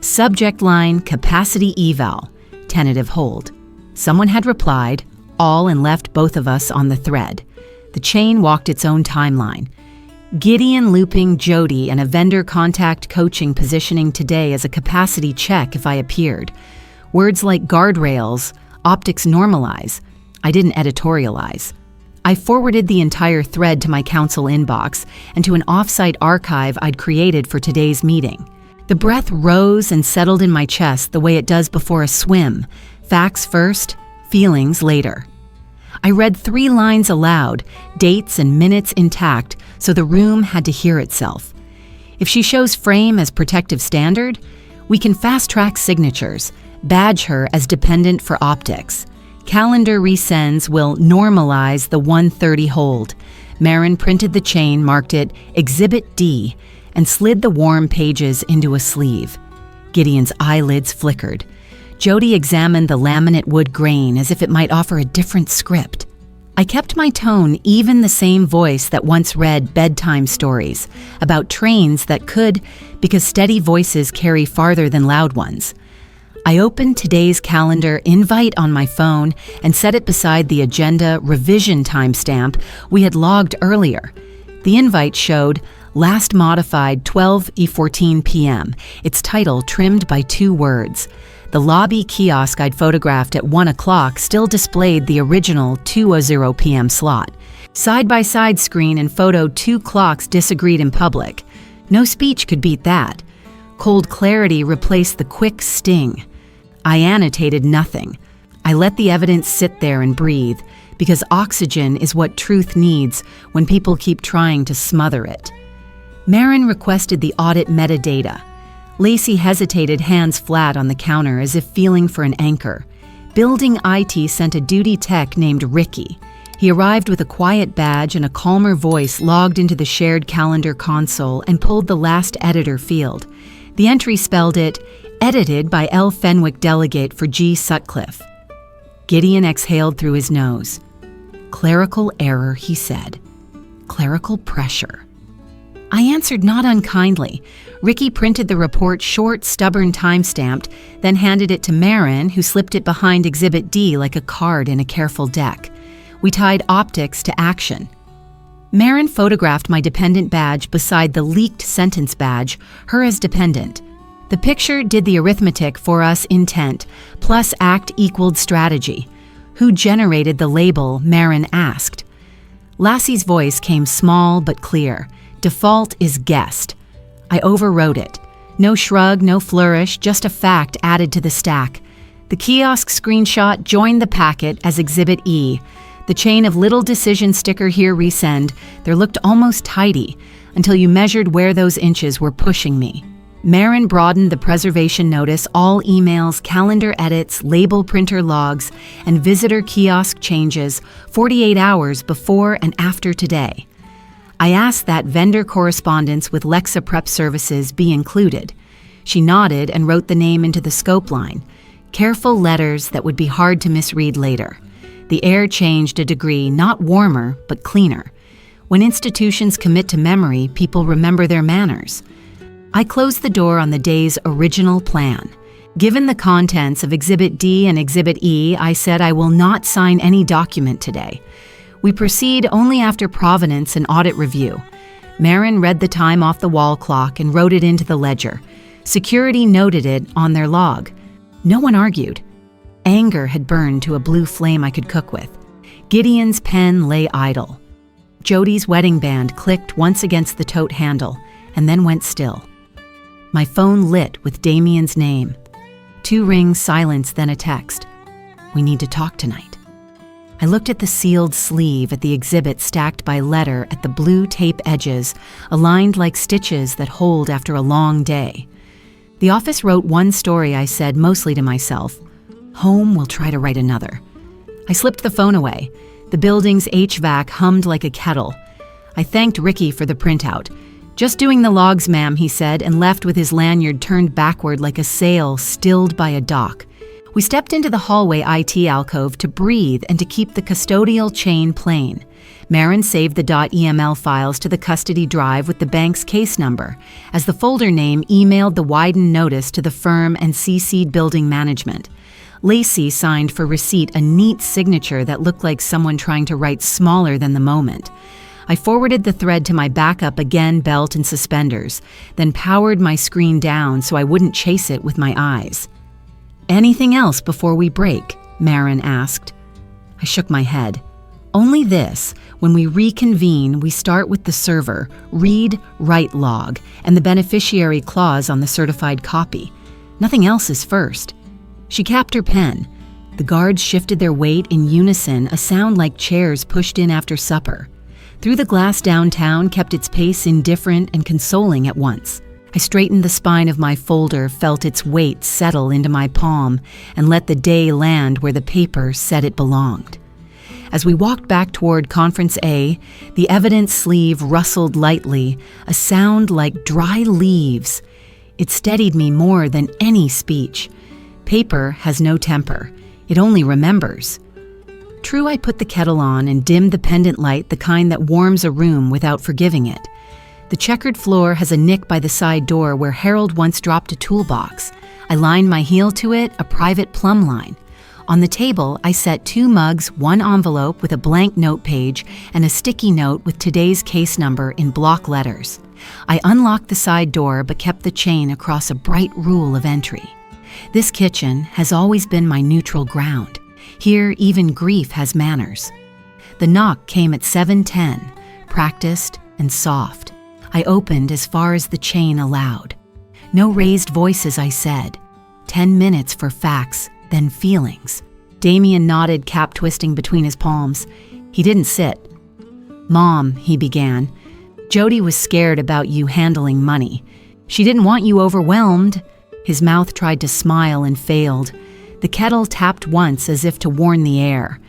Subject line, capacity eval, tentative hold. Someone had replied, all, and left both of us on the thread. The chain walked its own timeline. Gideon looping Jody and a vendor contact coaching positioning today as a capacity check if I appeared. Words like guardrails, optics normalize. I didn't editorialize. I forwarded the entire thread to my counsel inbox and to an off-site archive I'd created for today's meeting. The breath rose and settled in my chest the way it does before a swim. Facts first, feelings later. I read 3 lines aloud, dates and minutes intact, so the room had to hear itself. If she shows frame as protective standard, we can fast-track signatures, badge her as dependent for optics. Calendar resends will normalize the 1:30 hold. Marin printed the chain, marked it Exhibit D, and slid the warm pages into a sleeve. Gideon's eyelids flickered. Jody examined the laminate wood grain as if it might offer a different script. I kept my tone, even the same voice that once read bedtime stories about trains that could, because steady voices carry farther than loud ones. I opened today's calendar invite on my phone and set it beside the agenda revision timestamp we had logged earlier. The invite showed last modified 12:14 p.m., its title trimmed by 2 words. The lobby kiosk I'd photographed at 1 o'clock still displayed the original 2:00 p.m. slot. Side-by-side screen and photo 2 clocks disagreed in public. No speech could beat that. Cold clarity replaced the quick sting. I annotated nothing. I let the evidence sit there and breathe, because oxygen is what truth needs when people keep trying to smother it. Marin requested the audit metadata. Lacey hesitated, hands flat on the counter as if feeling for an anchor. Building IT sent a duty tech named Ricky. He arrived with a quiet badge and a calmer voice, logged into the shared calendar console and pulled the last editor field. The entry spelled it, edited by L. Fenwick delegate for G. Sutcliffe. Gideon exhaled through his nose. Clerical error, he said. Clerical pressure. I answered not unkindly. Ricky printed the report short, stubborn, time-stamped, then handed it to Marin, who slipped it behind Exhibit D like a card in a careful deck. We tied optics to action. Marin photographed my dependent badge beside the leaked sentence badge, her as dependent. The picture did the arithmetic for us: intent plus act equaled strategy. Who generated the label, Marin asked. Lassie's voice came small but clear. Default is guessed. I overwrote it. No shrug, no flourish, just a fact added to the stack. The kiosk screenshot joined the packet as Exhibit E. The chain of little decision sticker here resend. There looked almost tidy until you measured where those inches were pushing me. Marin broadened the preservation notice: all emails, calendar edits, label printer logs, and visitor kiosk changes 48 hours before and after today. I asked that vendor correspondence with Lexa Prep Services be included. She nodded and wrote the name into the scope line. Careful letters that would be hard to misread later. The air changed a degree, not warmer, but cleaner. When institutions commit to memory, people remember their manners. I closed the door on the day's original plan. Given the contents of Exhibit D and Exhibit E, I said I will not sign any document today. We proceed only after provenance and audit review. Marin read the time off the wall clock and wrote it into the ledger. Security noted it on their log. No one argued. Anger had burned to a blue flame I could cook with. Gideon's pen lay idle. Jody's wedding band clicked once against the tote handle and then went still. My phone lit with Damien's name. 2 rings, silence, then a text. We need to talk tonight. I looked at the sealed sleeve at the exhibit stacked by letter at the blue tape edges, aligned like stitches that hold after a long day. The office wrote one story, I said, mostly to myself. Home will try to write another. I slipped the phone away. The building's HVAC hummed like a kettle. I thanked Ricky for the printout. Just doing the logs, ma'am, he said, and left with his lanyard turned backward like a sail stilled by a dock. We stepped into the hallway IT alcove to breathe and to keep the custodial chain plain. Marin saved the .eml files to the custody drive with the bank's case number, as the folder name emailed the widened notice to the firm and CC'd building management. Lacey signed for receipt a neat signature that looked like someone trying to write smaller than the moment. I forwarded the thread to my backup, again belt and suspenders, then powered my screen down so I wouldn't chase it with my eyes. Anything else before we break? Marin asked. I shook my head. Only this: when we reconvene, we start with the server, read, write log, and the beneficiary clause on the certified copy. Nothing else is first. She capped her pen. The guards shifted their weight in unison, a sound like chairs pushed in after supper. Through the glass downtown kept its pace indifferent and consoling at once. I straightened the spine of my folder, felt its weight settle into my palm, and let the day land where the paper said it belonged. As we walked back toward Conference A, the evidence sleeve rustled lightly, a sound like dry leaves. It steadied me more than any speech. Paper has no temper. It only remembers. True, I put the kettle on and dimmed the pendant light, the kind that warms a room without forgiving it. The checkered floor has a nick by the side door where Harold once dropped a toolbox. I lined my heel to it, a private plumb line. On the table, I set 2 mugs, 1 envelope with a blank note page, and a sticky note with today's case number in block letters. I unlocked the side door but kept the chain across a bright rule of entry. This kitchen has always been my neutral ground. Here, even grief has manners. The knock came at 7:10, practiced and soft. I opened as far as the chain allowed. No raised voices, I said. 10 minutes for facts, then feelings. Damien nodded, cap twisting between his palms. He didn't sit. Mom, he began, Jody was scared about you handling money. She didn't want you overwhelmed. His mouth tried to smile and failed. The kettle tapped once as if to warn the air.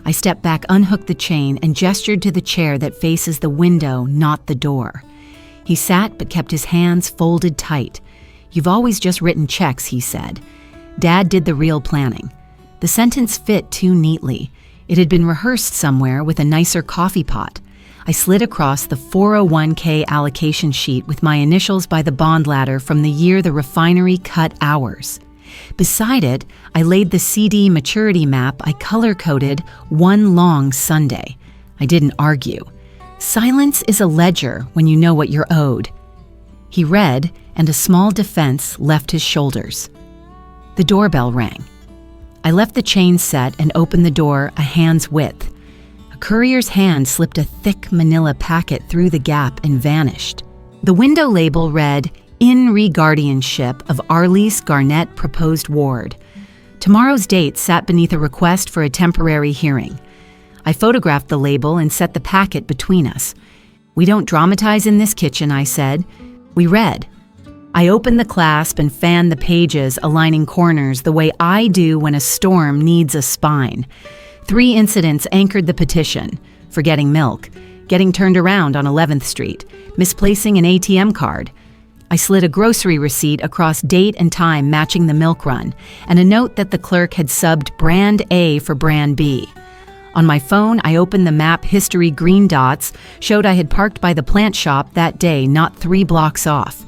I stepped back, unhooked the chain, and gestured to the chair that faces the window, not the door. He sat but kept his hands folded tight. You've always just written checks, he said. Dad did the real planning. The sentence fit too neatly. It had been rehearsed somewhere with a nicer coffee pot. I slid across the 401k allocation sheet with my initials by the bond ladder from the year the refinery cut hours. Beside it, I laid the CD maturity map I color-coded one long Sunday. I didn't argue. Silence is a ledger when you know what you're owed. He read, and a small defense left his shoulders. The doorbell rang. I left the chain set and opened the door a hand's width. A courier's hand slipped a thick manila packet through the gap and vanished. The window label read, "In re-guardianship of Arlise Garnett proposed ward." Tomorrow's date sat beneath a request for a temporary hearing. I photographed the label and set the packet between us. "We don't dramatize in this kitchen," I said. We read. I opened the clasp and fanned the pages, aligning corners the way I do when a storm needs a spine. 3 incidents anchored the petition: forgetting milk, getting turned around on 11th Street, misplacing an ATM card. I slid a grocery receipt across date and time matching the milk run, and a note that the clerk had subbed brand A for brand B. On my phone, I opened the map history. Green dots showed I had parked by the plant shop that day, not 3 blocks off.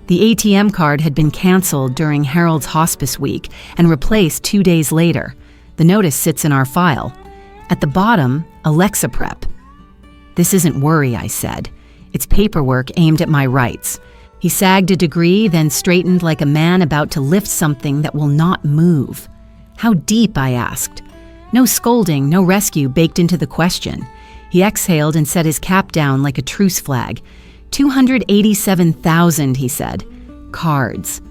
The ATM card had been canceled during Harold's hospice week and replaced 2 days later. The notice sits in our file. At the bottom, Alexa prep. "This isn't worry," I said. "It's paperwork aimed at my rights." He sagged a degree, then straightened like a man about to lift something that will not move. "How deep?" I asked. No scolding, no rescue baked into the question. He exhaled and set his cap down like a truce flag. 287,000, he said. Cards.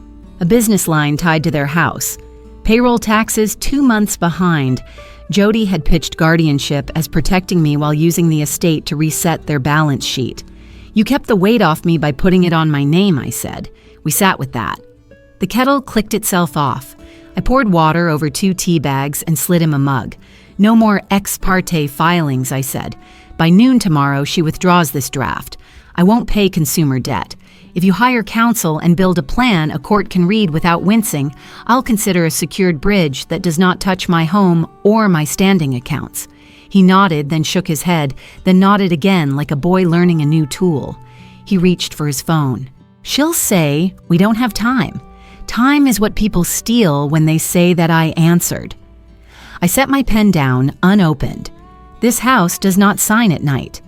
A business line tied to their house. Payroll taxes 2 months behind. Jody had pitched guardianship as protecting me while using the estate to reset their balance sheet. "You kept the weight off me by putting it on my name," I said. We sat with that. The kettle clicked itself off. I poured water over 2 tea bags and slid him a mug. "No more ex parte filings," I said. "By noon tomorrow, she withdraws this draft. I won't pay consumer debt. If you hire counsel and build a plan a court can read without wincing, I'll consider a secured bridge that does not touch my home or my standing accounts." He nodded, then shook his head, then nodded again like a boy learning a new tool. He reached for his phone. "She'll say, 'We don't have time.' Time is what people steal when they say that I answered." I set my pen down, unopened. "This house does not sign at night."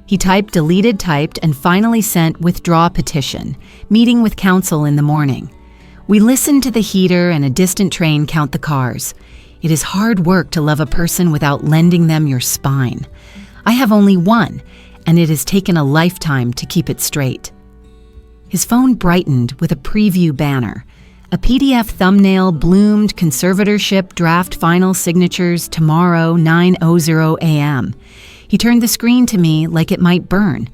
He typed, deleted, typed, and finally sent withdraw petition, meeting with counsel in the morning. We listened to the heater and a distant train count the cars. It is hard work to love a person without lending them your spine. I have only one, and it has taken a lifetime to keep it straight. His phone brightened with a preview banner. A PDF thumbnail bloomed: conservatorship draft final signatures tomorrow 9:00 a.m. He turned the screen to me like it might burn.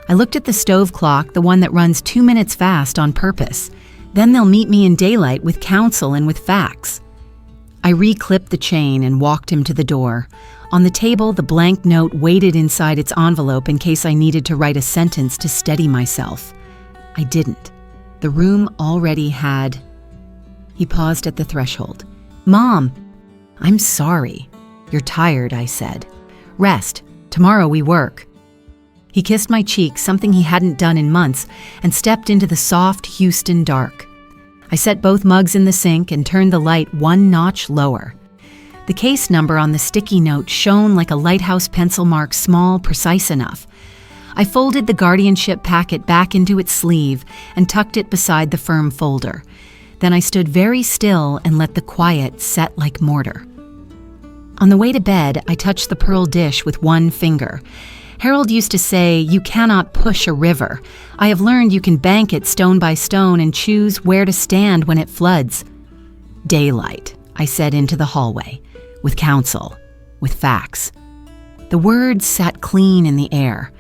I looked at the stove clock, the one that runs 2 minutes fast on purpose. Then they'll meet me in daylight with counsel and with facts. I reclipped the chain and walked him to the door. On the table, the blank note waited inside its envelope in case I needed to write a sentence to steady myself. I didn't. The room already had... He paused at the threshold. "Mom!" "I'm sorry." "You're tired," I said. "Rest. Tomorrow we work." He kissed my cheek, something he hadn't done in months, and stepped into the soft Houston dark. I set both mugs in the sink and turned the light 1 notch lower. The case number on the sticky note shone like a lighthouse pencil mark, small, precise enough. I folded the guardianship packet back into its sleeve and tucked it beside the firm folder. Then I stood very still and let the quiet set like mortar. On the way to bed, I touched the pearl dish with 1 finger. Harold used to say, "You cannot push a river." I have learned you can bank it stone by stone and choose where to stand when it floods. "Daylight," I said into the hallway, with counsel, with facts. The words sat clean in the air.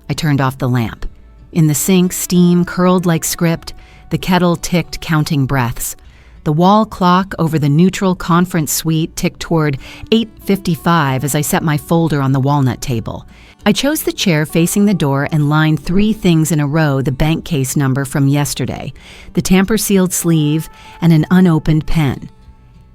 I turned off the lamp. In the sink, steam curled like script. The kettle ticked, counting breaths. The wall clock over the neutral conference suite ticked toward 8:55 as I set my folder on the walnut table. I chose the chair facing the door and lined 3 things in a row: the bank case number from yesterday, the tamper-sealed sleeve, and an unopened pen.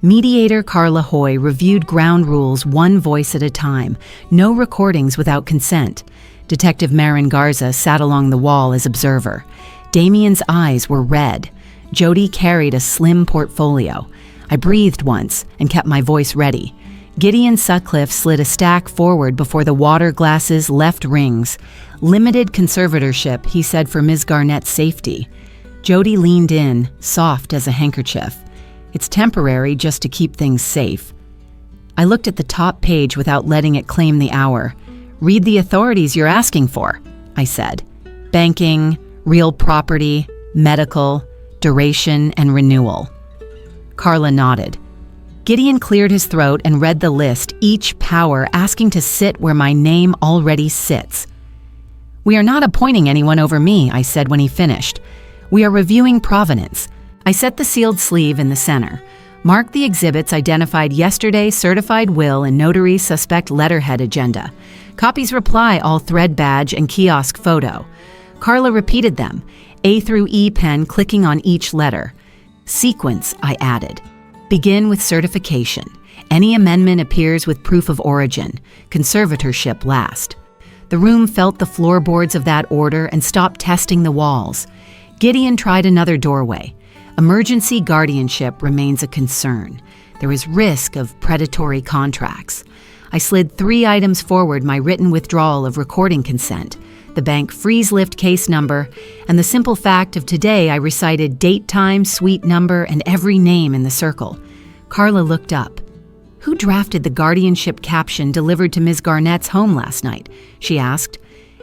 Mediator Carla Hoy reviewed ground rules 1 voice at a time, no recordings without consent. Detective Marin Garza sat along the wall as observer. Damien's eyes were red. Jody carried a slim portfolio. I breathed once and kept my voice ready. Gideon Sutcliffe slid a stack forward before the water glasses left rings. Limited conservatorship, he said, for Ms. Garnett's safety. Jody leaned in, soft as a handkerchief. It's temporary just to keep things safe. I looked at the top page without letting it claim the hour. Read the authorities you're asking for, I said. Banking, real property, medical, duration, and renewal. Carla nodded. Gideon cleared his throat and read the list, each power asking to sit where my name already sits. We are not appointing anyone over me, I said when he finished. We are reviewing provenance. I set the sealed sleeve in the center. Mark the exhibits identified yesterday, certified will and notary suspect letterhead agenda. Copies reply all thread badge and kiosk photo. Carla repeated them, A through E pen clicking on each letter. Sequence, I added. Begin with certification. Any amendment appears with proof of origin. Conservatorship last. The room felt the floorboards of that order and stopped testing the walls. Gideon tried another doorway. Emergency guardianship remains a concern. There is risk of predatory contracts. I slid 3 items forward: my written withdrawal of recording consent, the bank freeze lift case number, and the simple fact of today I recited date, time, suite number, and every name in the circle. Carla looked up. Who drafted the guardianship caption delivered to Ms. Garnett's home last night? She asked.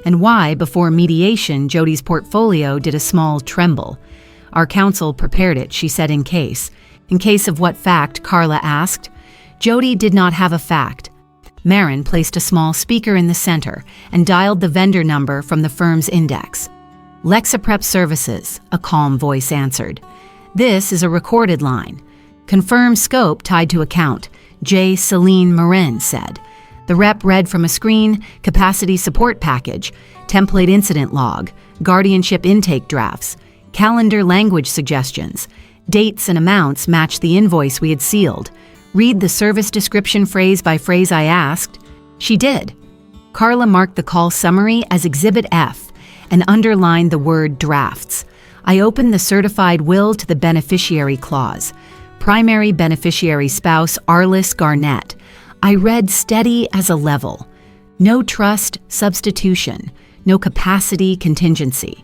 And why, before mediation, Jody's portfolio did a small tremble. Our counsel prepared it, she said, in case. In case of what fact? Carla asked. Jody did not have a fact. Marin placed a small speaker in the center and dialed the vendor number from the firm's index. Lexaprep Services, a calm voice answered. This is a recorded line. Confirm scope tied to account, J. Celine Marin said. The rep read from a screen, capacity support package, template incident log, guardianship intake drafts, calendar language suggestions. Dates and amounts matched the invoice we had sealed. Read the service description phrase by phrase, I asked. She did. Carla marked the call summary as Exhibit F and underlined the word drafts. I opened the certified will to the beneficiary clause. Primary beneficiary spouse Arliss Garnett. I read steady as a level. No trust substitution. No capacity contingency.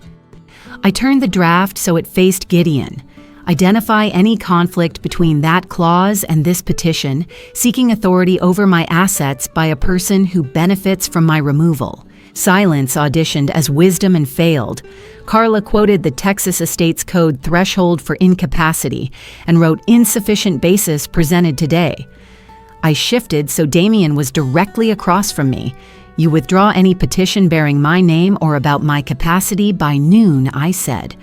I turned the draft so it faced Gideon. Identify any conflict between that clause and this petition, seeking authority over my assets by a person who benefits from my removal. Silence auditioned as wisdom and failed. Carla quoted the Texas Estates Code threshold for incapacity and wrote insufficient basis presented today. I shifted so Damien was directly across from me. You withdraw any petition bearing my name or about my capacity by noon, I said.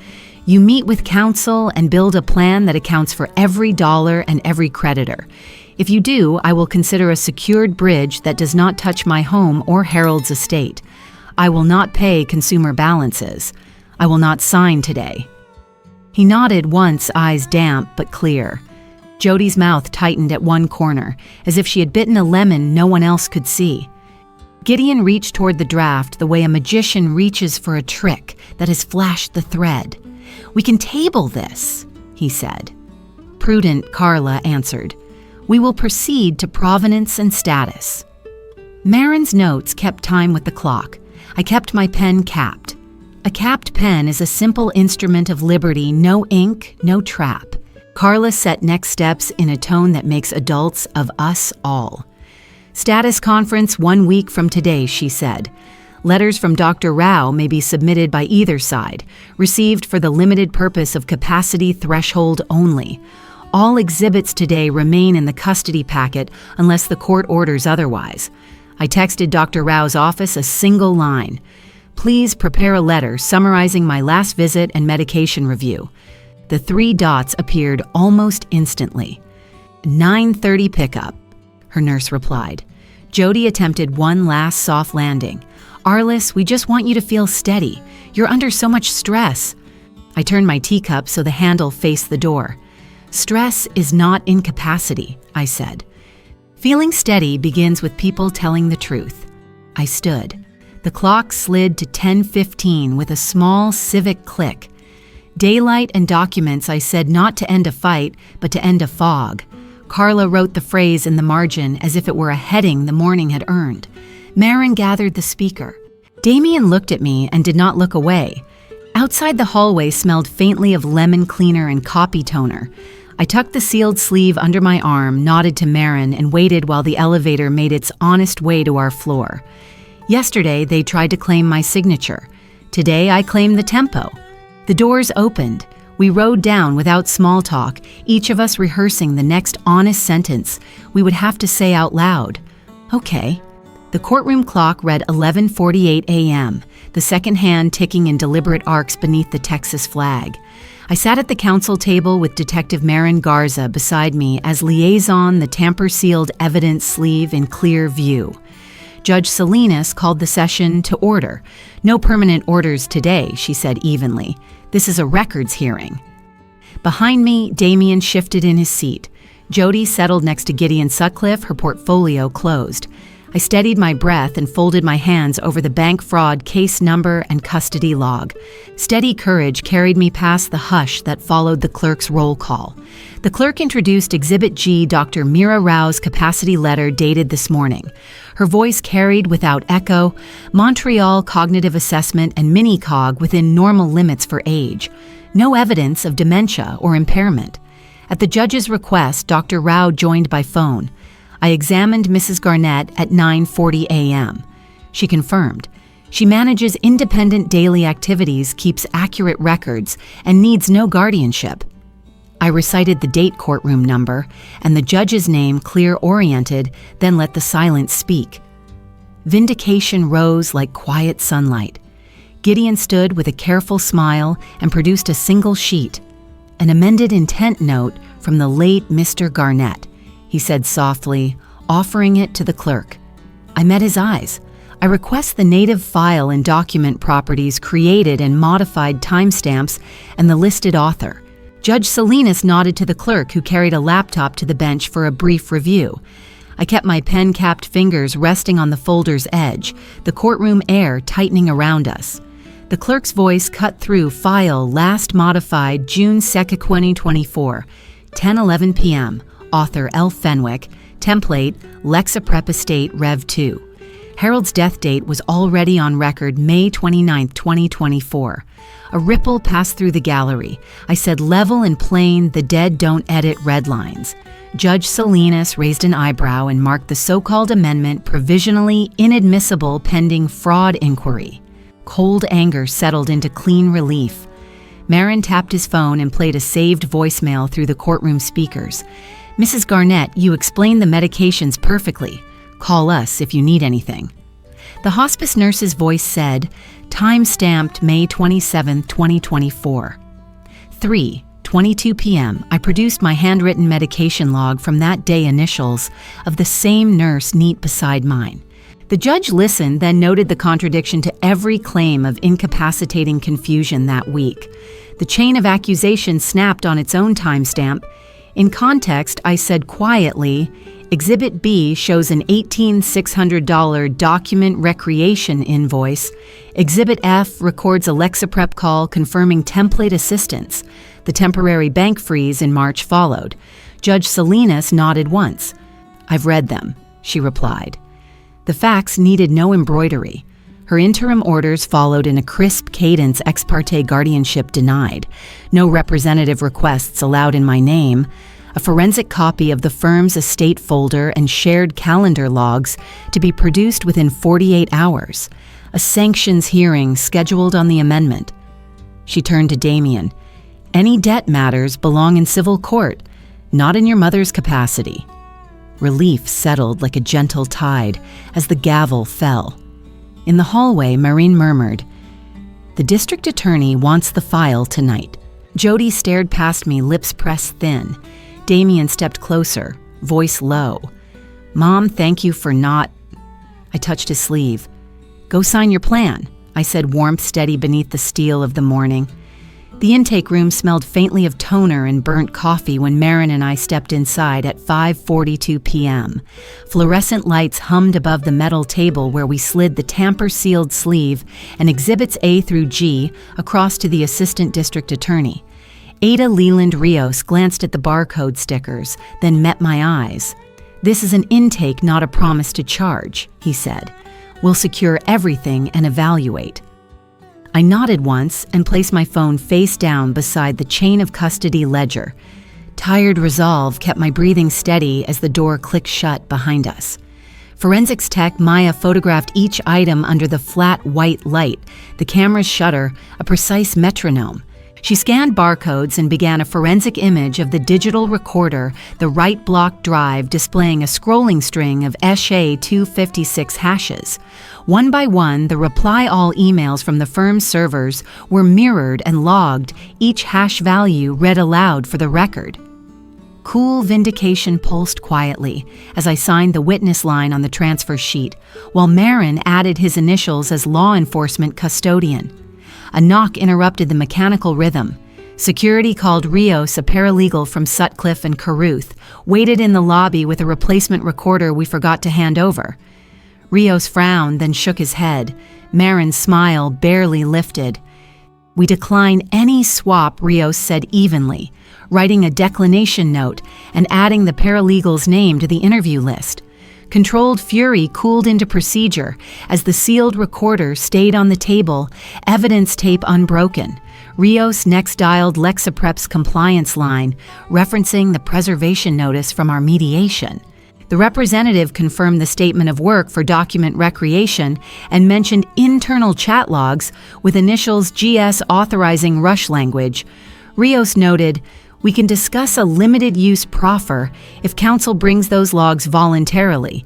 You meet with counsel and build a plan that accounts for every dollar and every creditor. If you do, I will consider a secured bridge that does not touch my home or Harold's estate. I will not pay consumer balances. I will not sign today. He nodded once, eyes damp but clear. Jody's mouth tightened at one corner, as if she had bitten a lemon no one else could see. Gideon reached toward the draft the way a magician reaches for a trick that has flashed the thread. We can table this, he said. Prudent Carla answered. We will proceed to provenance and status. Marin's notes kept time with the clock. I kept my pen capped. A capped pen is a simple instrument of liberty, no ink, no trap. Carla set next steps in a tone that makes adults of us all. Status conference 1 week from today, she said. Letters from Dr. Rao may be submitted by either side, received for the limited purpose of capacity threshold only. All exhibits today remain in the custody packet unless the court orders otherwise. I texted Dr. Rao's office a single line. Please prepare a letter summarizing my last visit and medication review. The 3 dots appeared almost instantly. 9:30 pickup, her nurse replied. Jody attempted one last soft landing. Arliss, we just want you to feel steady. You're under so much stress. I turned my teacup so the handle faced the door. Stress is not incapacity, I said. Feeling steady begins with people telling the truth. I stood. The clock slid to 10:15 with a small civic click. Daylight and documents, I said not to end a fight, but to end a fog. Carla wrote the phrase in the margin as if it were a heading the morning had earned. Marin gathered the speaker. Damien looked at me and did not look away. Outside the hallway smelled faintly of lemon cleaner and copy toner. I tucked the sealed sleeve under my arm, nodded to Marin, and waited while the elevator made its honest way to our floor. Yesterday, they tried to claim my signature. Today, I claim the tempo. The doors opened. We rode down without small talk, each of us rehearsing the next honest sentence we would have to say out loud. Okay. The courtroom clock read 11:48 a.m., the second hand ticking in deliberate arcs beneath the Texas flag. I sat at the counsel table with Detective Marin Garza beside me as liaison, the tamper-sealed evidence sleeve in clear view. Judge Salinas called the session to order. No permanent orders today, she said evenly. This is a records hearing. Behind me, Damien shifted in his seat. Jody settled next to Gideon Sutcliffe, her portfolio closed. I steadied my breath and folded my hands over the bank fraud case number and custody log. Steady courage carried me past the hush that followed the clerk's roll call. The clerk introduced Exhibit G, Dr. Mira Rao's capacity letter dated this morning. Her voice carried without echo, Montreal cognitive assessment and mini-cog within normal limits for age. No evidence of dementia or impairment. At the judge's request, Dr. Rao joined by phone. I examined Mrs. Garnett at 9:40 a.m. She confirmed. She manages independent daily activities, keeps accurate records, and needs no guardianship. I recited the date courtroom number and the judge's name clear-oriented, then let the silence speak. Vindication rose like quiet sunlight. Gideon stood with a careful smile and produced a single sheet, an amended intent note from the late Mr. Garnett. He said softly, offering it to the clerk. I met his eyes. I request the native file and document properties created and modified timestamps and the listed author. Judge Salinas nodded to the clerk, who carried a laptop to the bench for a brief review. I kept my pen-capped fingers resting on the folder's edge, the courtroom air tightening around us. The clerk's voice cut through file last modified June 2nd, 2024, 10:11 p.m., author L. Fenwick, template Lexaprep Estate Rev 2. Harold's death date was already on record May 29, 2024. A ripple passed through the gallery. I said level and plain, the dead don't edit red lines. Judge Salinas raised an eyebrow and marked the so-called amendment provisionally inadmissible pending fraud inquiry. Cold anger settled into clean relief. Marin tapped his phone and played a saved voicemail through the courtroom speakers. Mrs. Garnett, you explained the medications perfectly. Call us if you need anything. The hospice nurse's voice said, time-stamped May 27, 2024. 3:22 p.m., I produced my handwritten medication log from that day, initials of the same nurse neat beside mine. The judge listened, then noted the contradiction to every claim of incapacitating confusion that week. The chain of accusation snapped on its own timestamp. In context, I said quietly, Exhibit B shows an $18,600 document recreation invoice. Exhibit F records a Lexaprep call confirming template assistance. The temporary bank freeze in March followed. Judge Salinas nodded once. I've read them, she replied. The facts needed no embroidery. Her interim orders followed in a crisp cadence, ex parte guardianship denied. No representative requests allowed in my name. A forensic copy of the firm's estate folder and shared calendar logs to be produced within 48 hours. A sanctions hearing scheduled on the amendment. She turned to Damien. Any debt matters belong in civil court, not in your mother's capacity. Relief settled like a gentle tide as the gavel fell. In the hallway, Maureen murmured, "The district attorney wants the file tonight." Jody stared past me, lips pressed thin. Damien stepped closer, voice low. "Mom, thank you for not..." I touched his sleeve. "Go sign your plan," I said, warmth steady beneath the steel of the morning. The intake room smelled faintly of toner and burnt coffee when Marin and I stepped inside at 5:42 p.m. Fluorescent lights hummed above the metal table where we slid the tamper-sealed sleeve and Exhibits A through G across to the Assistant District Attorney. Ada Leland Rios glanced at the barcode stickers, then met my eyes. "This is an intake, not a promise to charge," he said. "We'll secure everything and evaluate." I nodded once and placed my phone face down beside the chain of custody ledger. Tired resolve kept my breathing steady as the door clicked shut behind us. Forensics tech Maya photographed each item under the flat white light, the camera's shutter, a precise metronome. She scanned barcodes and began a forensic image of the digital recorder, the right block drive displaying a scrolling string of SHA-256 hashes. One by one, the reply-all emails from the firm's servers were mirrored and logged, each hash value read aloud for the record. Cool vindication pulsed quietly as I signed the witness line on the transfer sheet, while Marin added his initials as law enforcement custodian. A knock interrupted the mechanical rhythm. Security called Rios, a paralegal from Sutcliffe and Carruth, waited in the lobby with a replacement recorder we forgot to hand over. Rios frowned, then shook his head. Marin's smile barely lifted. "We decline any swap," Rios said evenly, writing a declination note and adding the paralegal's name to the interview list. Controlled fury cooled into procedure as the sealed recorder stayed on the table, evidence tape unbroken. Rios next dialed Lexiprep's compliance line, referencing the preservation notice from our mediation. The representative confirmed the statement of work for document recreation and mentioned internal chat logs with initials GS authorizing rush language. Rios noted, "We can discuss a limited-use proffer if counsel brings those logs voluntarily."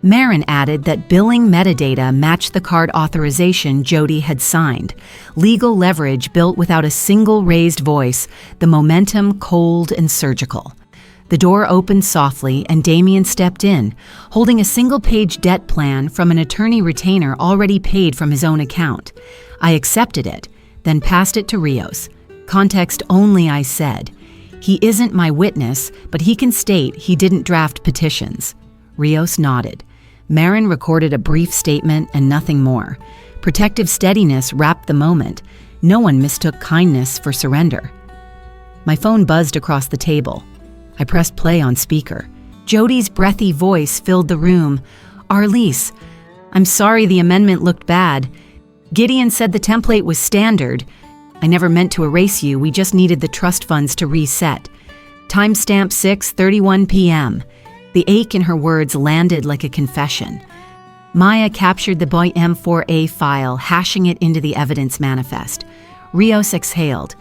Marin added that billing metadata matched the card authorization Jody had signed. Legal leverage built without a single raised voice, the momentum cold and surgical. The door opened softly and Damien stepped in, holding a single-page debt plan from an attorney retainer already paid from his own account. I accepted it, then passed it to Rios. "Context only," I said. "He isn't my witness, but he can state he didn't draft petitions." Rios nodded. Marin recorded a brief statement and nothing more. Protective steadiness wrapped the moment. No one mistook kindness for surrender. My phone buzzed across the table. I pressed play on speaker. Jody's breathy voice filled the room. "Arlise, I'm sorry the amendment looked bad. Gideon said the template was standard. I never meant to erase you, we just needed the trust funds to reset. Timestamp 6:31 p.m. The ache in her words landed like a confession. Maya captured the M4A file, hashing it into the evidence manifest. Rios exhaled.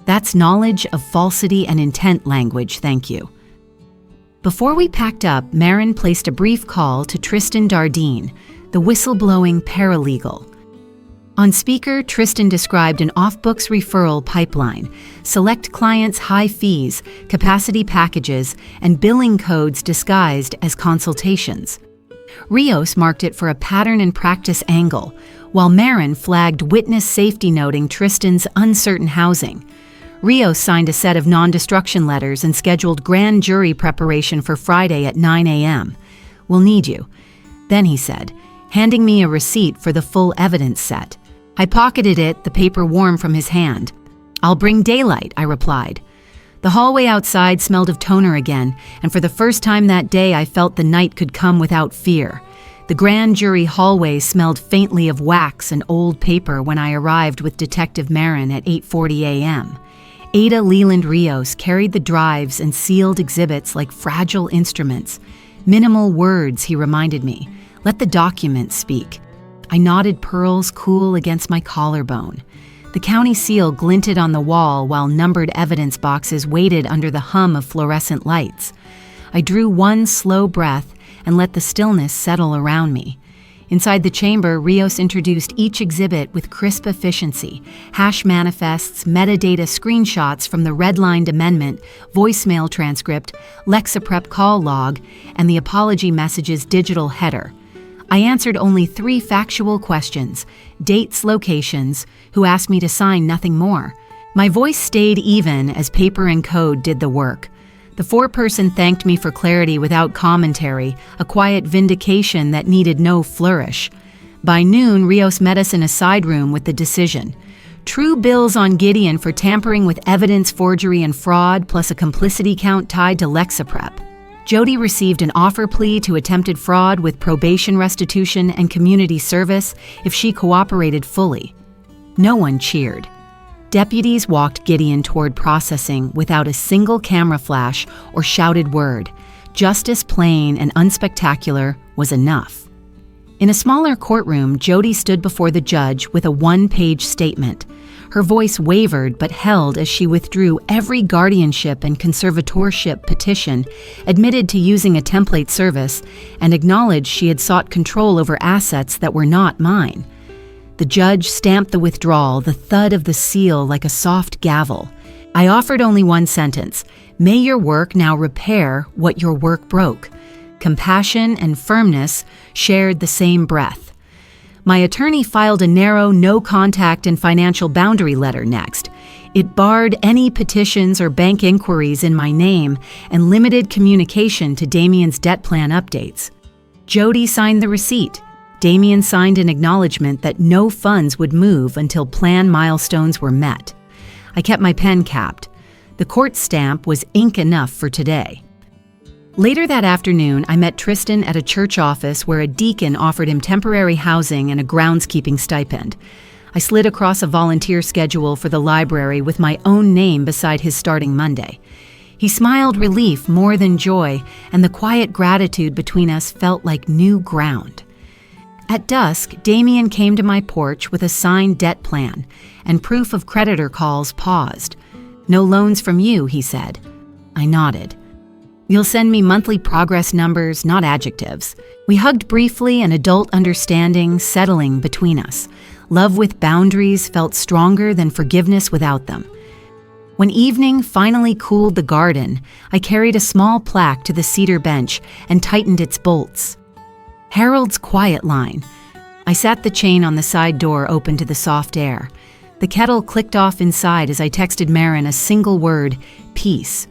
"That's knowledge of falsity and intent language, thank you." Before we packed up, Marin placed a brief call to Tristan Dardine, the whistleblowing paralegal. On speaker, Tristan described an off-books referral pipeline, select clients' high fees, capacity packages, and billing codes disguised as consultations. Rios marked it for a pattern and practice angle, while Marin flagged witness safety noting Tristan's uncertain housing. Rios signed a set of non-destruction letters and scheduled grand jury preparation for Friday at 9 a.m. "We'll need you." Then he said, handing me a receipt for the full evidence set. I pocketed it, the paper warm from his hand. "I'll bring daylight," I replied. The hallway outside smelled of toner again, and for the first time that day I felt the night could come without fear. The grand jury hallway smelled faintly of wax and old paper when I arrived with Detective Marin at 8:40 a.m. Ada Leland Rios carried the drives and sealed exhibits like fragile instruments. "Minimal words," he reminded me. "Let the documents speak." I nodded, pearls cool against my collarbone. The county seal glinted on the wall while numbered evidence boxes waited under the hum of fluorescent lights. I drew one slow breath and let the stillness settle around me. Inside the chamber, Rios introduced each exhibit with crisp efficiency: hash manifests, metadata screenshots from the redlined amendment, voicemail transcript, Lexiprep call log, and the apology message's digital header. I answered only 3 factual questions: dates, locations, who asked me to sign nothing more. My voice stayed even as paper and code did the work. The foreperson thanked me for clarity without commentary, a quiet vindication that needed no flourish. By noon, Rios met us in a side room with the decision. True bills on Gideon for tampering with evidence, forgery, and fraud, plus a complicity count tied to Lexaprep. Jody received an offer plea to attempted fraud with probation restitution and community service if she cooperated fully. No one cheered. Deputies walked Gideon toward processing without a single camera flash or shouted word. Justice, plain and unspectacular, was enough. In a smaller courtroom, Jody stood before the judge with a one-page statement. Her voice wavered but held as she withdrew every guardianship and conservatorship petition, admitted to using a template service, and acknowledged she had sought control over assets that were not mine. The judge stamped the withdrawal, the thud of the seal like a soft gavel. I offered only one sentence: may your work now repair what your work broke. Compassion and firmness shared the same breath. My attorney filed a narrow no-contact and financial boundary letter next. It barred any petitions or bank inquiries in my name and limited communication to Damien's debt plan updates. Jody signed the receipt. Damien signed an acknowledgement that no funds would move until plan milestones were met. I kept my pen capped. The court stamp was ink enough for today. Later that afternoon, I met Tristan at a church office where a deacon offered him temporary housing and a groundskeeping stipend. I slid across a volunteer schedule for the library with my own name beside his starting Monday. He smiled relief more than joy, and the quiet gratitude between us felt like new ground. At dusk, Damien came to my porch with a signed debt plan, and proof of creditor calls paused. "No loans from you," he said. I nodded. "You'll send me monthly progress numbers, not adjectives." We hugged briefly, an adult understanding settling between us. Love with boundaries felt stronger than forgiveness without them. When evening finally cooled the garden, I carried a small plaque to the cedar bench and tightened its bolts. Harold's quiet line. I sat the chain on the side door open to the soft air. The kettle clicked off inside as I texted Marin a single word: peace.